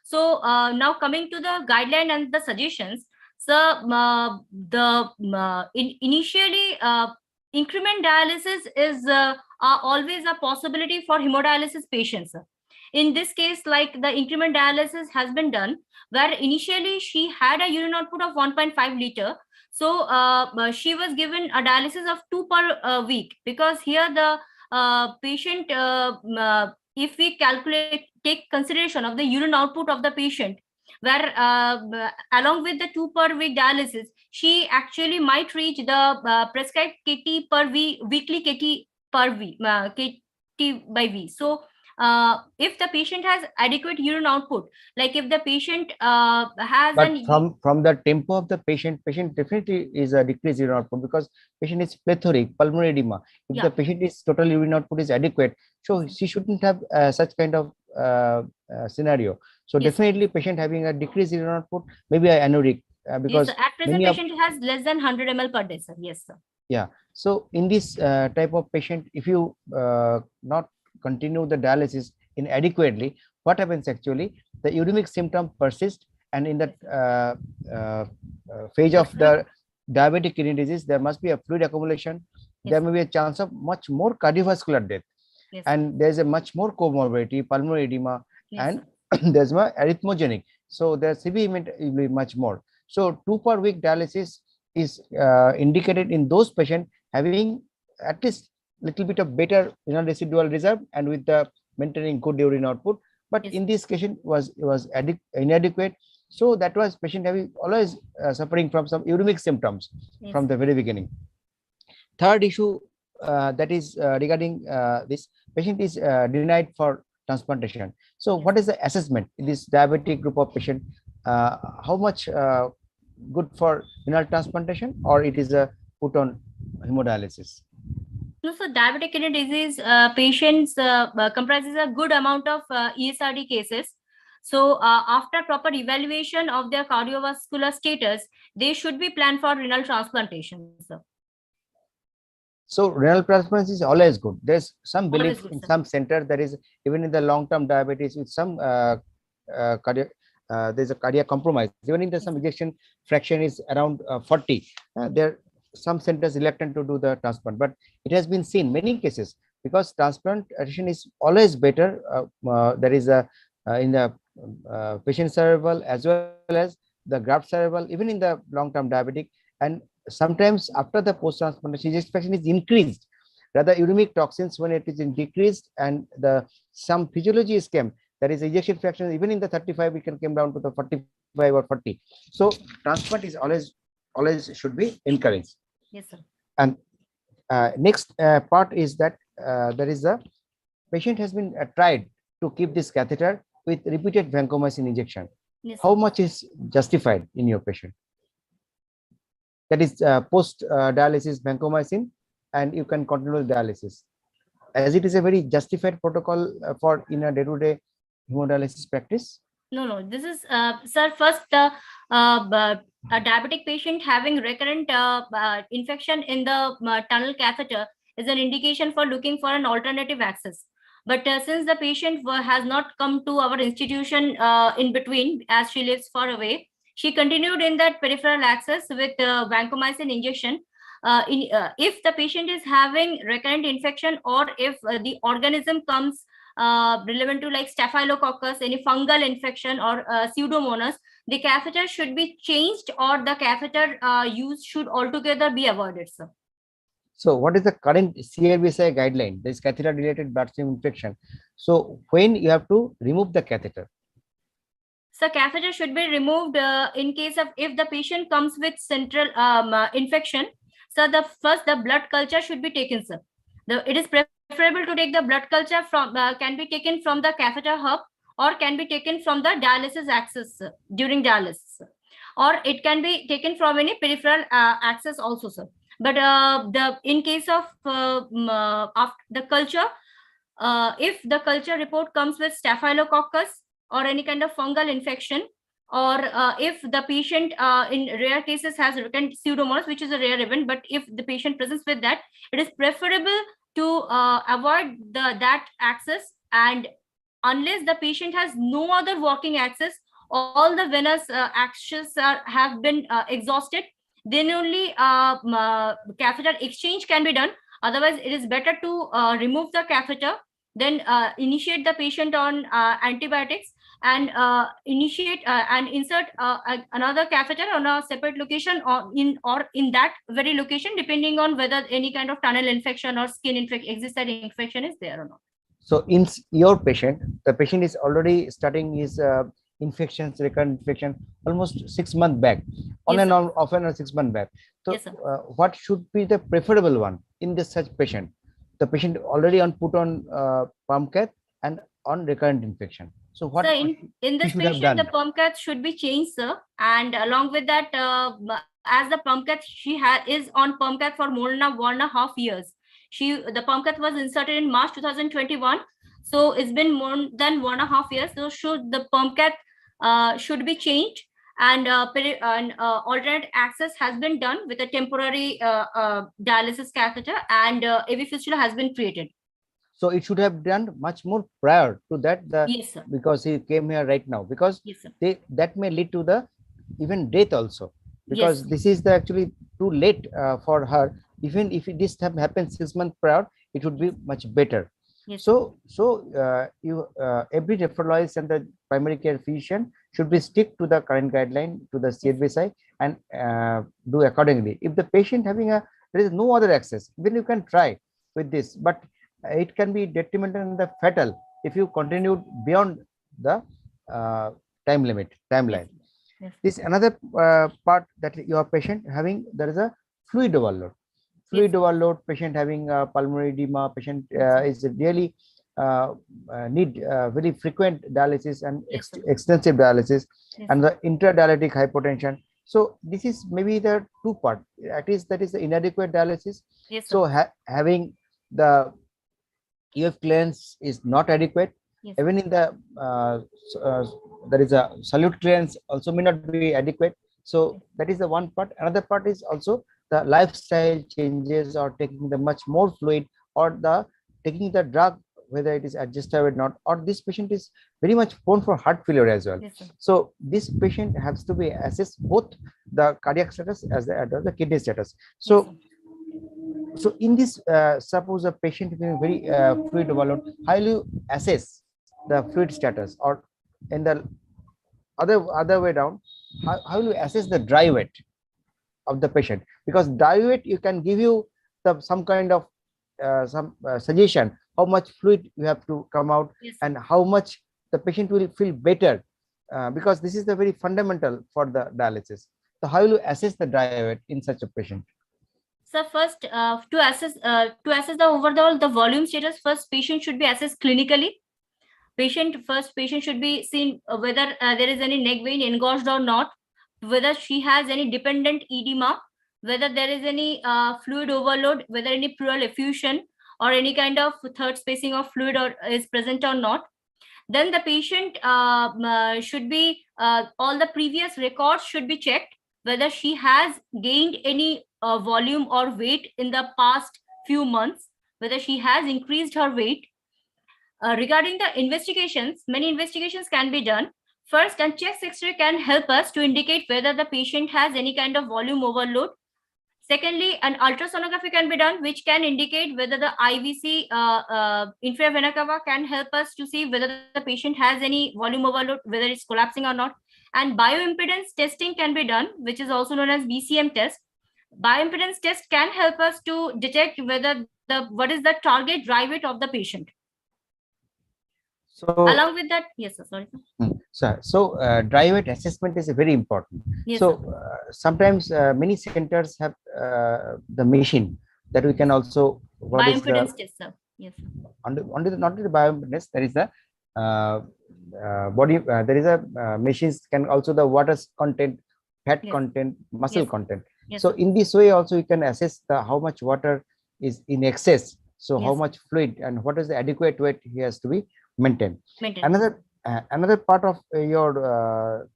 So now coming to the guideline and the suggestions, so initially increment dialysis is always a possibility for hemodialysis patients. In this case, like the increment dialysis has been done, where initially she had a urine output of 1.5 liter. So she was given a dialysis of 2 per week, because here the patient, if we take consideration of the urine output of the patient, where along with the 2 per week dialysis, she actually might reach the prescribed KT per weekly KT per week, KT by V. So if the patient has adequate urine output, like if the patient has but from the tempo of the patient definitely is a decreased urine output, because patient is plethoric, pulmonary edema. If the patient is total urine output is adequate, so she shouldn't have such kind of scenario. So definitely patient having a decreased urine output, maybe anuric, because yes, at present patient has less than 100 ml per day, sir. Yes, sir. Yeah. So in this type of patient, if you not continue the dialysis inadequately, what happens actually? The uremic symptom persist, and in that phase of the diabetic kidney disease, there must be a fluid accumulation. Yes. There may be a chance of much more cardiovascular death, yes, and there's a much more comorbidity, pulmonary edema, yes, and there's more arrhythmogenic. So the CV will be much more. So 2 per week dialysis is indicated in those patients having at least little bit of better renal residual reserve and with the maintaining good urine output. But in this patient was inadequate. So that was patient having always suffering from some uremic symptoms from the very beginning. Third issue that is regarding this patient is denied for transplantation. So what is the assessment in this diabetic group of patient? How much good for renal transplantation, or it is put on hemodialysis? No, so diabetic kidney disease patients comprises a good amount of ESRD cases. So after proper evaluation of their cardiovascular status, they should be planned for renal transplantation, sir. So renal transplantation is always good. There's some belief in some center that is even in the long-term diabetes with some cardiac, there's a cardiac compromise. Even in the some ejection fraction is around 40. There some centers reluctant to do the transplant, but it has been seen many cases because transplantation is always better. There is a in the patient survival as well as the graft survival, even in the long-term diabetic, and sometimes after the post-transplantation ejection fraction is increased, rather uremic toxins when it is in decreased, and the some physiology is came, that is ejection fraction even in the 35 we can come down to the 45 or 40. So transplant is always should be encouraged. Yes, sir. And next part is that there is a patient has been tried to keep this catheter with repeated vancomycin injection. Yes, How sir. much is justified in your patient? That is post dialysis vancomycin, and you can continue dialysis, as it is a very justified protocol for in a day-to-day hemodialysis practice. No. This is, sir, first, a diabetic patient having recurrent infection in the tunnel catheter is an indication for looking for an alternative access. But since the patient has not come to our institution in between, as she lives far away, she continued in that peripheral access with vancomycin injection. If the patient is having recurrent infection, or if the organism comes relevant to like staphylococcus, any fungal infection, or pseudomonas, the catheter should be changed, or the catheter use should altogether be avoided, sir. So what is the current CRBSI guideline? This catheter related bloodstream infection. So when you have to remove the catheter? So catheter should be removed in case of if the patient comes with central infection. So the blood culture should be taken, sir. It is preferable to take the blood culture from can be taken from the catheter hub, or can be taken from the dialysis access during dialysis, or it can be taken from any peripheral access also, sir. But in case of the culture, if the culture report comes with staphylococcus or any kind of fungal infection, or if the patient in rare cases has recurrent pseudomonas, which is a rare event, but if the patient presents with that, it is preferable to avoid that access, and unless the patient has no other working access, all the venous access have been exhausted, then only catheter exchange can be done. Otherwise, it is better to remove the catheter, then initiate the patient on antibiotics, and initiate and insert another catheter on a separate location, or in that very location, depending on whether any kind of tunnel infection or skin existing infection is there or not. So in your patient, the patient is already starting his infections, recurrent infection, almost 6 months back, on Yes, and sir. on, often 6 months back. So Yes, sir. what should be the preferable one in this such patient? The patient already put on pump cath and on recurrent infection. So what So in this should have patient, the done? pump cath should be changed, sir. And along with that, as the pump cath, she is on pump cath for more than 1.5 years. The pump cath was inserted in March 2021. So it's been more than 1.5 years. So the pump cath should be changed, and alternate access has been done with a temporary dialysis catheter, and AV fistula has been created. So it should have done much more prior to that, Yes, sir. because he came here right now, because Yes, sir. that may lead to the even death also, because Yes. this is actually too late for her. Even if this happens 6 months prior, it would be much better. Yes. So every nephrologist and the primary care physician should be stick to the current guideline, to the CRBSI, and do accordingly. If the patient there is no other access, then you can try with this, but it can be detrimental and the fatal if you continue beyond the timeline. Yes. This another part that your patient having, there is a fluid overload. Fluid overload, patient having pulmonary edema, patient is really need very frequent dialysis and extensive dialysis, and the intradialytic hypotension. So this is maybe the two part. That is the inadequate dialysis. Yes, so having the EF clearance is not adequate. Yes. Even in the there is a solute clearance also may not be adequate. So that is the one part. Another part is also the lifestyle changes, or taking the much more fluid, or the taking the drug, whether it is adjusted or not, or this patient is very much prone for heart failure as well. Yes, so this patient has to be assessed both the cardiac status as the kidney status. So So in this, suppose a patient is in very fluid overload, how will you assess the fluid status? Or in the other way down, how will you assess the dry weight of the patient? Because dry weight you can give you some kind of suggestion how much fluid you have to come out, Yes. and how much the patient will feel better, because this is the very fundamental for the dialysis. So how will you assess the dry weight in such a patient? So first, to assess the overall the volume status, first patient should be assessed clinically. Patient should be seen whether there is any neck vein engorged or not, whether she has any dependent edema, whether there is any fluid overload, whether any pleural effusion or any kind of third spacing of fluid or is present or not. Then the patient should be all the previous records should be checked, whether she has gained any volume or weight in the past few months, whether she has increased her weight. Regarding the investigations, many investigations can be done. First, and chest X-ray can help us to indicate whether the patient has any kind of volume overload. Secondly, an ultrasonography can be done, which can indicate whether the IVC, inferior vena cava, can help us to see whether the patient has any volume overload, whether it's collapsing or not. And bioimpedance testing can be done, which is also known as BCM test. Bioimpedance test can help us to detect whether what is the target dry weight of the patient. So Along with that, yes, sir, sorry. So dry weight assessment is very important. Yes, so sometimes many centers have the machine that we can also bioimpedance test, sir. Yes. Not the bioimpedance, there is the body. There is a machines can also the water content, fat Yes. content, muscle Yes. content. Yes, So sir. in this way also you can assess the how much water is in excess. So how Yes. much fluid and what is the adequate weight he has to be maintained. Maintain. Another part of your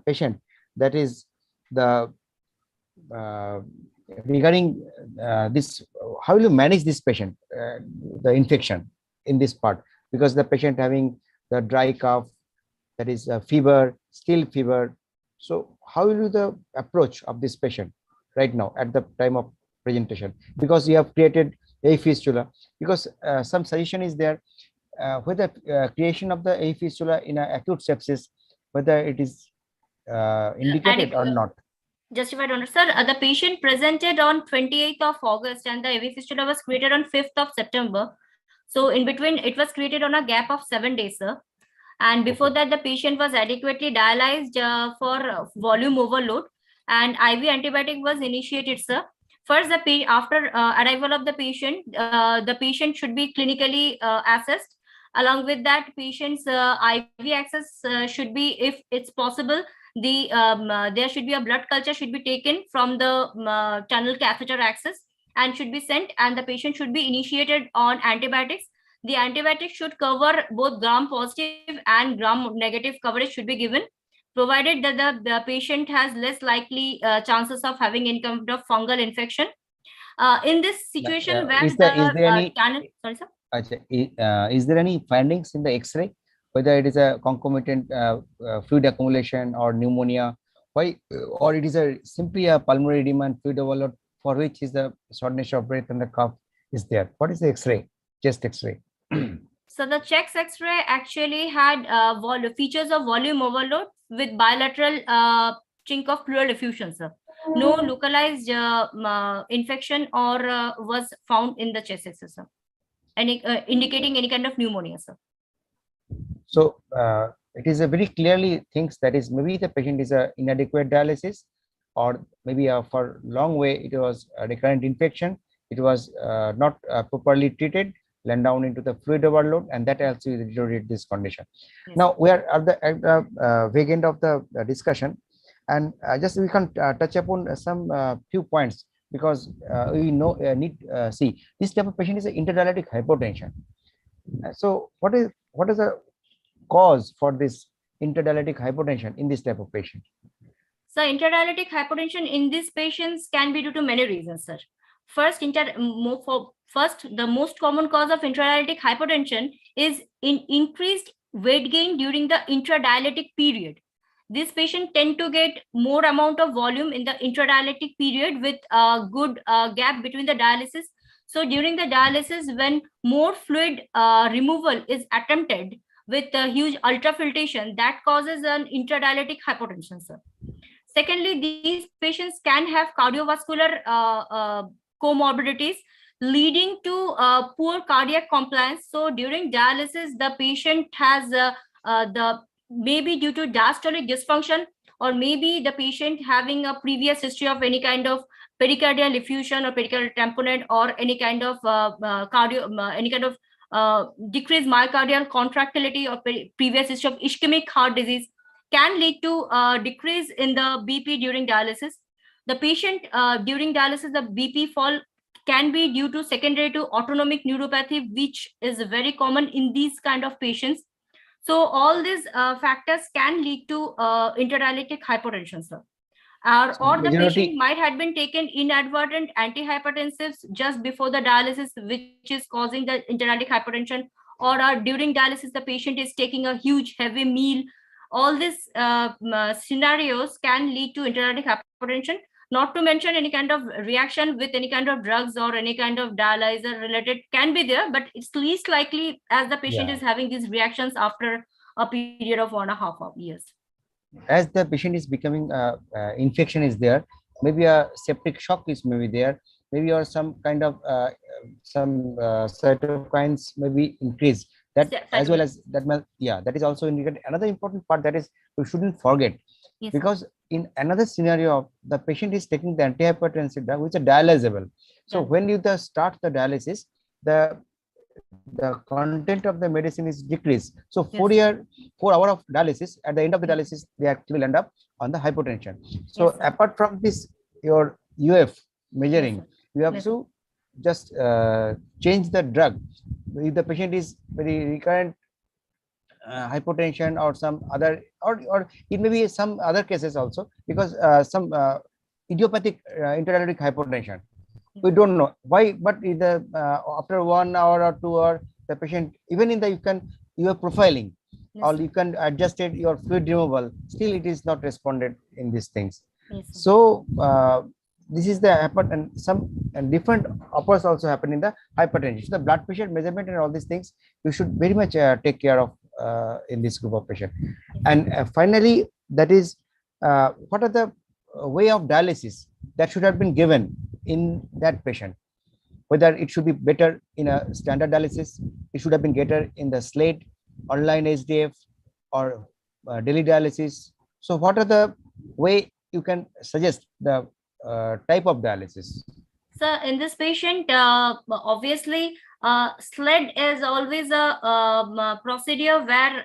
patient, that is the regarding this, how will you manage this patient, the infection in this part, because the patient having the dry cough, that is fever, still fever. So how will you the approach of this patient right now at the time of presentation, because you have created a fistula, because some suggestion is there, whether creation of the a fistula in an acute sepsis, whether it is indicated or not. Justified honor, sir. The patient presented on 28th of August and the AV fistula was created on 5th of September. So in between, it was created on a gap of 7 days, sir. And before that, the patient was adequately dialyzed for volume overload, and IV antibiotic was initiated, sir. First, after arrival of the patient should be clinically assessed. Along with that, patient's IV access should be, if it's possible, there should be a blood culture should be taken from the tunnel catheter access and should be sent, and the patient should be initiated on antibiotics. The antibiotics should cover both gram positive and gram negative coverage should be given, provided that the patient has less likely chances of having any kind of fungal infection. In this situation, where is there any channel, sorry, sir. Is there any findings in the X-ray, whether it is a concomitant fluid accumulation or pneumonia, why, or it is simply a pulmonary edema and fluid overload for which is the shortness of breath and the cough is there? What is the X-ray, chest X-ray? So the chest X-ray actually had features of volume overload with bilateral chink of pleural effusion, sir. No localized infection or was found in the chest X-ray, sir. Indicating any kind of pneumonia, sir. So it is a very clearly thinks that is maybe the patient is a inadequate dialysis, or maybe for long way it was a recurrent infection. It was not properly treated, land down into the fluid overload, and that also deteriorate this condition. Yes. Now we are at the vague end of the discussion, and just we can touch upon some few points, because we know need see this type of patient is an intradialytic hypotension. So what is the cause for this intradialytic hypotension in this type of patient? So intradialytic hypotension in these patients can be due to many reasons, sir. First, the most common cause of intradialytic hypotension is increased weight gain during the intradialytic period. This patient tend to get more amount of volume in the intradialytic period with a good gap between the dialysis. So during the dialysis, when more fluid removal is attempted with huge ultrafiltration, that causes an intradialytic hypotension, sir. Secondly, these patients can have cardiovascular comorbidities leading to poor cardiac compliance. So during dialysis, the patient has the maybe due to diastolic dysfunction, or maybe the patient having a previous history of any kind of pericardial effusion or pericardial tamponade, or any kind of decreased myocardial contractility, or previous history of ischemic heart disease, can lead to decrease in the BP during dialysis. The patient during dialysis, the BP fall can be due to secondary to autonomic neuropathy, which is very common in these kind of patients. So all these factors can lead to intradialytic hypotension, sir. Or the patient might have been taken inadvertent antihypertensives just before the dialysis, which is causing the intradialytic hypertension, or during dialysis, the patient is taking a huge heavy meal. All these scenarios can lead to intradialytic hypertension, not to mention any kind of reaction with any kind of drugs or any kind of dialyzer related can be there, but it's least likely as the patient is having these reactions after a period of 1.5 years. As the patient is becoming infection is there, maybe a septic shock is maybe there, maybe, or some kind of cytokines may be increased, that as well as that. That is also indicated. Another important part that is we shouldn't forget, because in another scenario of the patient is taking the antihypertensive drug which is dialysable. So when you start the dialysis, the content of the medicine is decreased. So 4 hours of dialysis, at the end of the dialysis, they actually end up on the hypotension. So apart from this, your UF measuring, you have to just change the drug. If the patient is very recurrent hypotension or some other, or it may be some other cases also, because some idiopathic intradialytic hypotension, we don't know why, but either after 1 hour or 2 hours, the patient, even in the you are profiling, or you can adjust it, your fluid removal, still it is not responded in these things. So this is the happen, and some different occurs also happen in the hypertension. So the blood pressure measurement and all these things you should very much take care of in this group of patient. And finally, that is what are the way of dialysis that should have been given in that patient, whether it should be better in a standard dialysis, it should have been better in the SLATE, online HDF, or daily dialysis. So what are the way you can suggest the type of dialysis? So in this patient, obviously, SLED is always a procedure where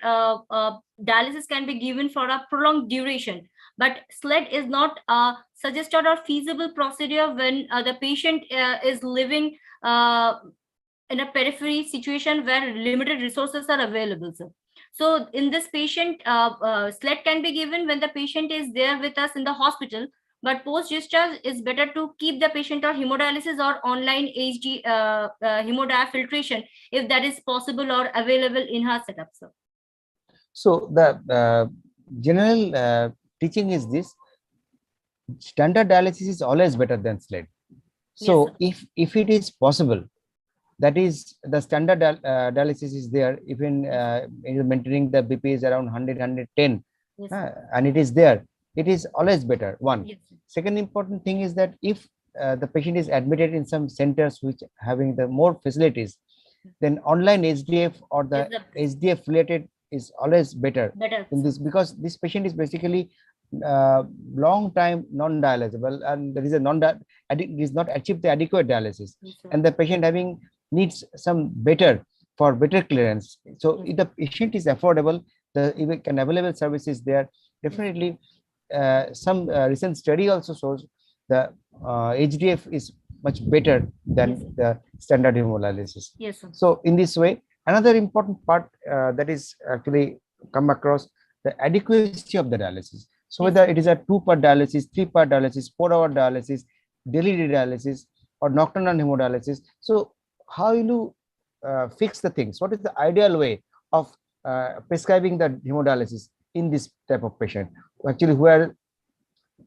dialysis can be given for a prolonged duration. But SLED is not a suggested or feasible procedure when the patient is living in a periphery situation where limited resources are available. So in this patient, SLED can be given when the patient is there with us in the hospital. But post-discharge, it's better to keep the patient on hemodialysis or online HD hemodiafiltration if that is possible or available in her setup, sir. So the general teaching is this: standard dialysis is always better than SLED. So if it is possible, that is the standard dialysis is there, even maintaining the BP is around 100, 110, and it is there. It is always better. One. Second important thing is that if the patient is admitted in some centers which having the more facilities, then online HDF or the HDF related is always better in this, because this patient is basically long time non-dialyzable, and there is is not achieved the adequate dialysis, and the patient having needs some better clearance. So if the patient is affordable, the can available services there, definitely. Some recent study also shows the HDF is much better than the standard hemolysis. So in this way, another important part that is actually come across the adequacy of the dialysis. So whether it is a 2-part dialysis, 3-part dialysis, 4-hour dialysis, daily dialysis, or nocturnal hemodialysis. So how you fix the things? What is the ideal way of prescribing the hemodialysis in this type of patient, actually where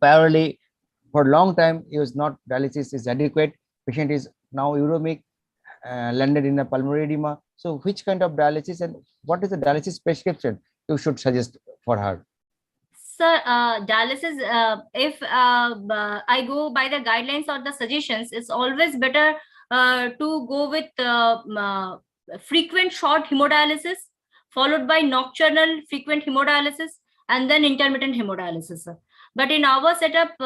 primarily for long time is not dialysis is adequate, patient is now uremic landed in a pulmonary edema. So which kind of dialysis and what is the dialysis prescription you should suggest for her? Sir, dialysis, if I go by the guidelines or the suggestions, it's always better to go with frequent short hemodialysis, followed by nocturnal frequent hemodialysis, and then intermittent hemodialysis. Sir. But in our setup,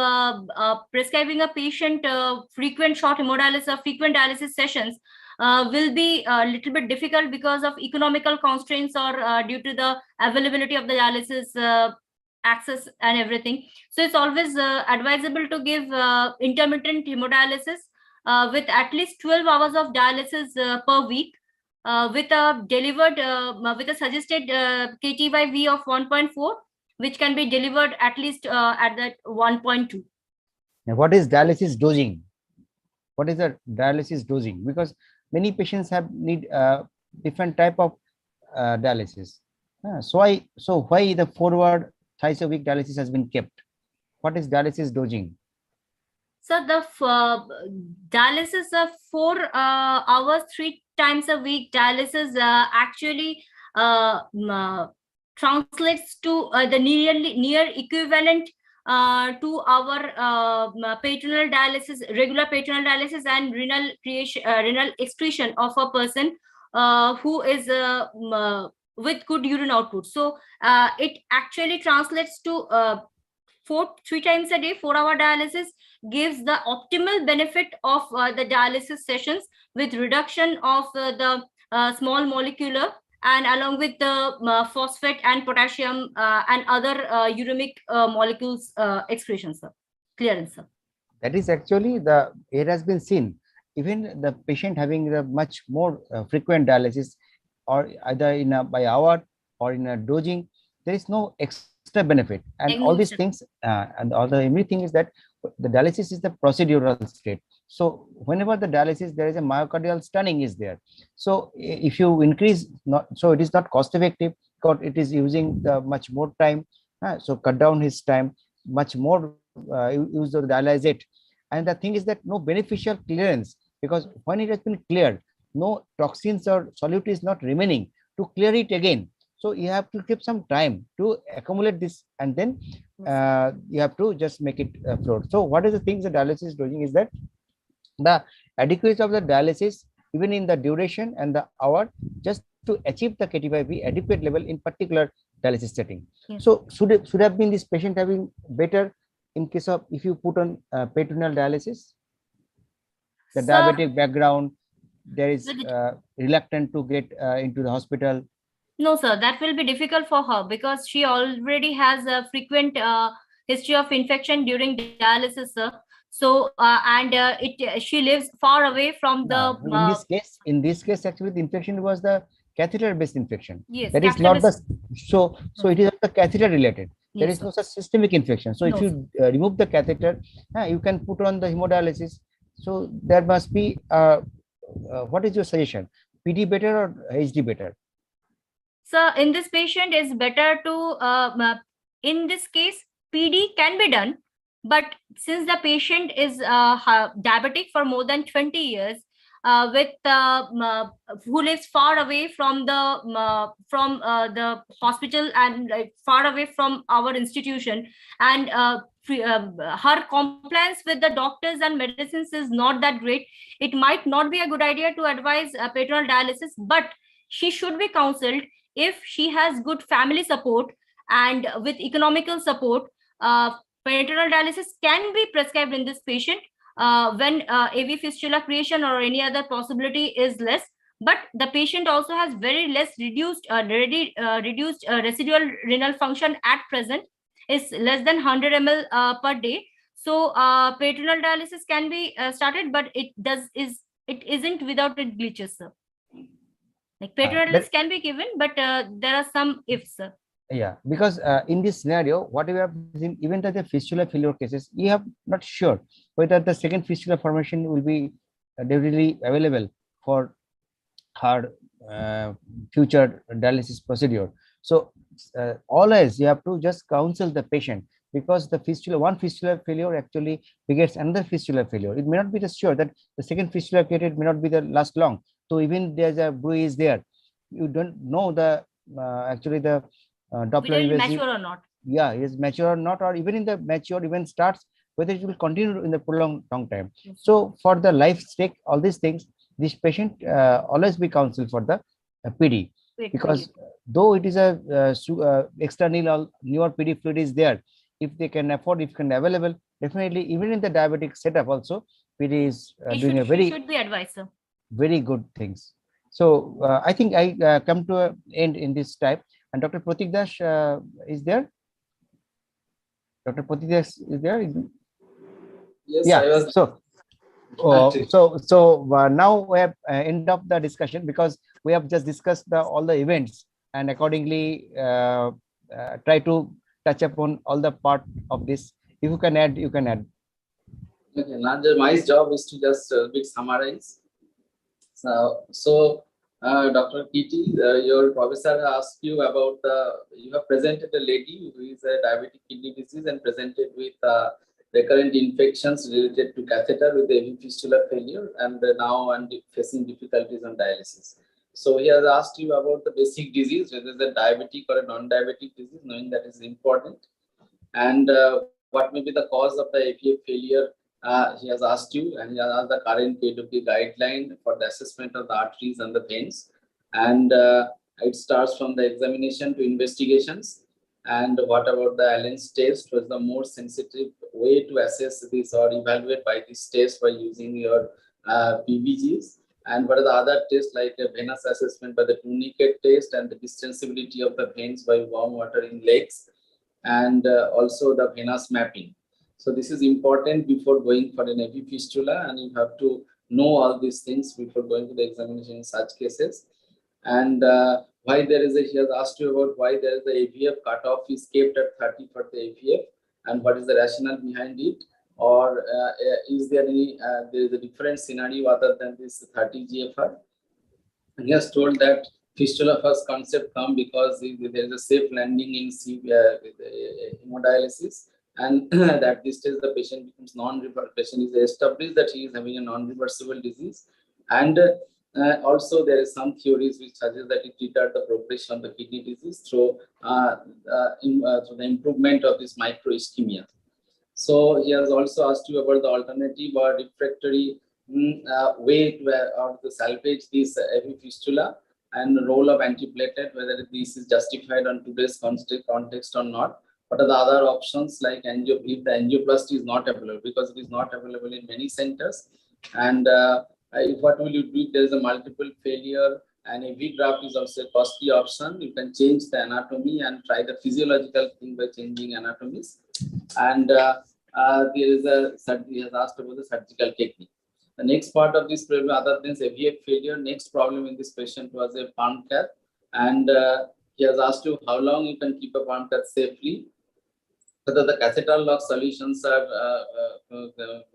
prescribing a patient frequent short hemodialysis or frequent dialysis sessions will be a little bit difficult because of economical constraints or due to the availability of the dialysis access and everything. So it's always advisable to give intermittent hemodialysis with at least 12 hours of dialysis per week with a delivered with a suggested Kt by V of 1.4, which can be delivered at least at that 1.2. Now, what is dialysis dosing? What is the dialysis dosing? Because many patients have need different type of dialysis. So why the forward thrice a week dialysis has been kept? What is dialysis dosing? So the dialysis of 4 hours, 3 times a week dialysis actually translates to the near equivalent to our peritoneal dialysis, regular peritoneal dialysis, and renal creation, renal excretion of a person who is with good urine output. So it actually translates to 3 times a day, 4-hour dialysis gives the optimal benefit of the dialysis sessions with reduction of the small molecular and along with the phosphate and potassium and other uremic molecules excretions, sir. Clearance, sir. That is actually it has been seen. Even the patient having the much more frequent dialysis or either in a by hour or in a dosing, there is no extra benefit. And all these things and all the everything is that the dialysis is the procedural state. So whenever the dialysis, there is a myocardial stunning is there. So if you increase, so it is not cost effective because it is using the much more time. So cut down his time, much more use of dialysate. And the thing is that no beneficial clearance, because when it has been cleared, no toxins or solute is not remaining to clear it again. So you have to keep some time to accumulate this, and then you have to just make it float. So what is the things the dialysis is doing is that the adequacy of the dialysis, even in the duration and the hour, just to achieve the Kt/V adequate level in particular dialysis setting. Yes. So should have been this patient having better in case of if you put on peritoneal dialysis, the diabetic background, there is reluctant to get into the hospital. No, sir, that will be difficult for her because she already has a frequent history of infection during dialysis, sir. So she lives far away from the. In this case, actually, the infection was the catheter-based infection. Yes, that is not the so it is the catheter related. Yes, there is no such systemic infection. So if you remove the catheter, you can put on the hemodialysis. So there must be what is your suggestion? PD better or HD better? So in this patient, is better to in this case PD can be done, but since the patient is diabetic for more than 20 years, with who lives far away from the hospital and far away from our institution, and her compliance with the doctors and medicines is not that great, it might not be a good idea to advise peritoneal dialysis, but she should be counseled. If she has good family support and with economical support, peritoneal dialysis can be prescribed in this patient when AV fistula creation or any other possibility is less. But the patient also has very less reduced residual renal function at present, is less than 100 ml per day. So peritoneal dialysis can be started, but it isn't without it glitches, sir. Like peritoneal can be given, but there are some ifs, sir. Yeah, because in this scenario, what we have seen, even that the fistula failure cases, you have not sure whether the second fistula formation will be definitely available for her future dialysis procedure. So always you have to just counsel the patient because the fistula, one fistula failure actually begets another fistula failure. It may not be sure that the second fistula created may not be the last long. So even there's a bruise there, you don't know the actually the whether Doppler it invasive, mature or not. yeah, is mature or not, or even in the mature even starts, whether it will continue in the prolonged long time. So for the life stake, all these things, this patient always be counseled for the PD, because though it is a external or newer PD fluid is there, if they can afford, if can available, definitely even in the diabetic setup also, PD is doing a very should be advised, sir. very good things. So I think I come to an end in this type, and Dr. Pratik Dash is there. Dr. Pratik Dash is there. Yes, Yeah. I was. So now we have end of the discussion, because we have just discussed all the events, and accordingly try to touch upon all the part of this. If you can add, you can add. Okay, now my job is to just bit summarize. So Dr. Kity, your professor asked you about you have presented a lady who is a diabetic kidney disease and presented with recurrent infections related to catheter with AV fistula failure, and now and facing difficulties on dialysis. So he has asked you about the basic disease, whether it's a diabetic or a non-diabetic disease, knowing that is important, and what may be the cause of the AVF failure. He has asked you, and he has asked the current KWP guideline for the assessment of the arteries and the veins. And it starts from the examination to investigations. And what about the Allen's test? Was the more sensitive way to assess this or evaluate by this test by using your PVGs? And what are the other tests, like a venous assessment by the tourniquet test and the distensibility of the veins by warm water in legs, and also the venous mapping. So this is important before going for an AV fistula, and you have to know all these things before going to the examination in such cases. And why there is he has asked you about why there is the AVF cutoff is kept at 30 for the AVF, and what is the rationale behind it, or is there any there is a different scenario other than this 30 GFR? And he has told that fistula first concept come because there is a safe landing in hemodialysis, and that this stage the patient becomes non-reversible. Patient is established that he is having a non-reversible disease, and also there is some theories which suggest that it retards the progression of the kidney disease through through the improvement of this microischemia. So he has also asked you about the alternative or refractory way to salvage this AV fistula, and the role of antiplatelet, whether this is justified on today's context or not. What are the other options, like if the angioplasty is not available, because it is not available in many centers, and what will you do if there is a multiple failure and a V graft is also a costly option? You can change the anatomy and try the physiological thing by changing anatomies. And there is he has asked about the surgical technique. The next part of this problem, other than AVF failure, next problem in this patient was a palm cath, and he has asked you how long you can keep a palm cath safely, whether the catheter lock solutions are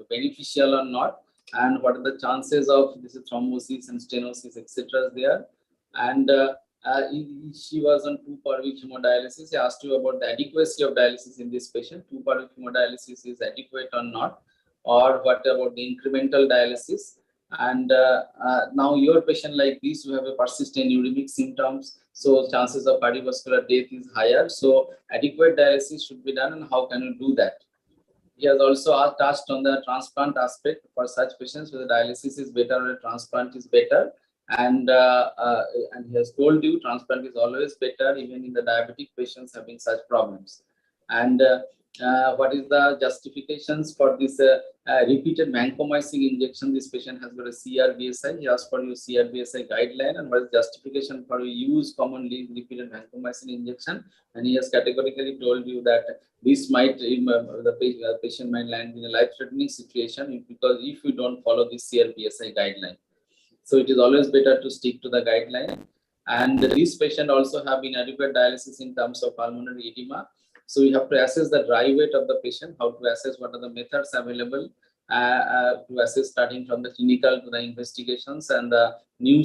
beneficial or not, and what are the chances of this thrombosis and stenosis, etc. there. And she was on 2 per week hemodialysis. He asked you about the adequacy of dialysis in this patient. 2 per week hemodialysis is adequate or not, or what about the incremental dialysis? And now your patient like this, you have a persistent uremic symptoms, so chances of cardiovascular death is higher. So adequate dialysis should be done, and how can you do that? He has also touched on the transplant aspect for such patients, whether dialysis is better or a transplant is better. And he has told you transplant is always better, even in the diabetic patients having such problems. And what is the justifications for this repeated vancomycin injection? This patient has got a CRBSI. He asked for your CRBSI guideline, and what is justification for use commonly repeated vancomycin injection? And he has categorically told you that this might the patient might land in a life-threatening situation because if you don't follow this CRBSI guideline. So it is always better to stick to the guideline. And this patient also have inadequate dialysis in terms of pulmonary edema. So you have to assess the dry weight of the patient, how to assess, what are the methods available to assess, starting from the clinical to the investigations, and the new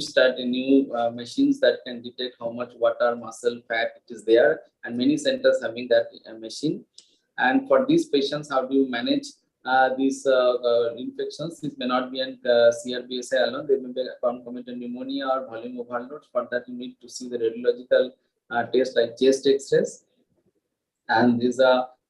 machines that can detect how much water, muscle, fat it is there, and many centers having that machine. And for these patients, how do you manage these infections? This may not be an CRBSI alone. They may be concomitant pneumonia or volume overload. For that, you need to see the radiological test like chest X-rays. And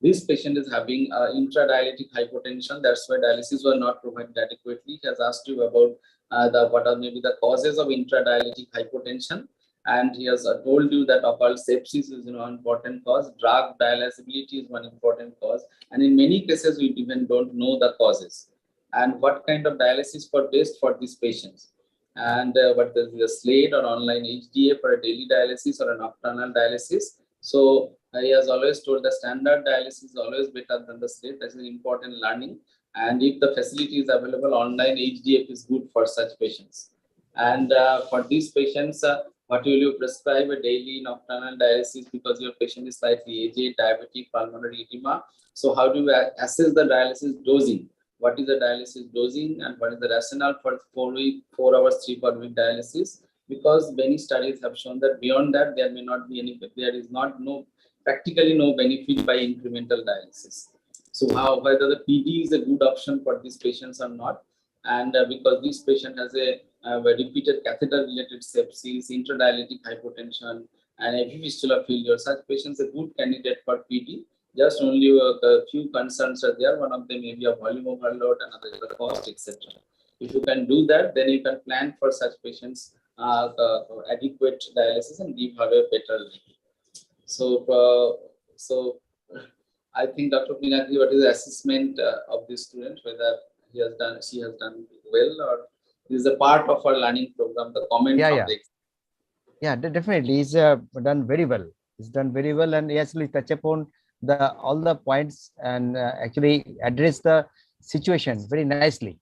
this patient is having intradialytic hypotension. That's why dialysis was not provided adequately. He has asked you about what are maybe the causes of intradialytic hypotension, and he has told you that occult sepsis is an important cause. Drug dialysability is one important cause, and in many cases we even don't know the causes and what kind of dialysis for best for these patients. And what is the slate or online HDA for a daily dialysis or a nocturnal dialysis. So he has always told the standard dialysis is always better than the slate. That's an important learning. And if the facility is available, online HDF is good for such patients. And for these patients, what will you prescribe? A daily nocturnal dialysis because your patient is slightly aged, diabetic, pulmonary edema. So how do you assess the dialysis dosing? What is the dialysis dosing and what is the rationale for 4 hours, 3 per week dialysis? Because many studies have shown that beyond that, there may not be any, there is practically no benefit by incremental dialysis. So whether the PD is a good option for these patients or not, and because this patient has a repeated catheter-related sepsis, intradialytic hypotension, and a fistula failure, such patients are a good candidate for PD. Just only a few concerns are there. One of them may be a volume overload, another is the cost, etc. If you can do that, then you can plan for such patients adequate dialysis and give her a better life. So I think Dr. Pinaki, what is the assessment of this student, whether she has done well, or this is a part of our learning program, the comment from the definitely. He's done very well. He's done very well, and he actually touch upon all the points and actually address the situation very nicely.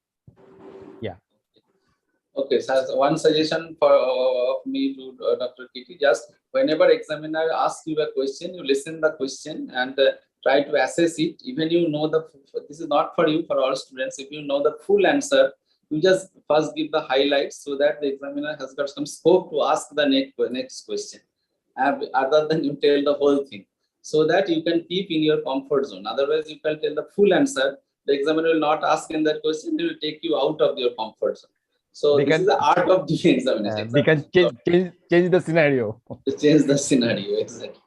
Yeah. Okay, so one suggestion for me to Dr. Kity, just whenever examiner asks you a question, you listen the question and try to assess it. Even you know this is not for you, for all students. If you know the full answer, you just first give the highlights so that the examiner has got some scope to ask the next question, other than you tell the whole thing, so that you can keep in your comfort zone. Otherwise, you can tell the full answer. The examiner will not ask in that question. He will take you out of your comfort zone. So this is the art of doing examination. We can change the scenario. Change the scenario, exactly.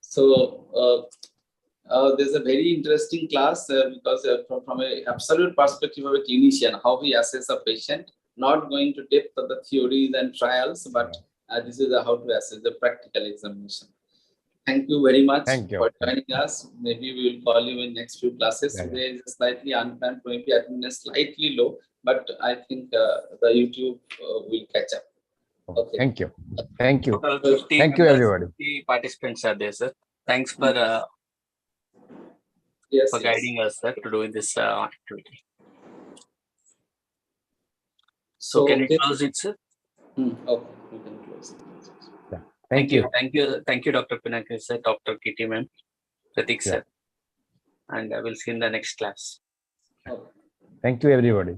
So there's a very interesting class because from an absolute perspective of a clinician, how we assess a patient, not going to depth of the theories and trials, but this is how to assess the practical examination. Thank you very much for joining us. Maybe we will call you in next few classes. Today is slightly unplanned, maybe attendance slightly low, but I think the YouTube will catch up. Okay. Thank you. Thank you. Thank you, everybody. 50 participants are there, sir. Thanks for guiding us, sir, to doing this activity. So can you close it, sir? Okay, we can close it. Thank you. Thank you, Dr. Pinaki, sir, Dr. Kity, ma'am, Pratik, sir. And I will see you in the next class. Thank you, everybody.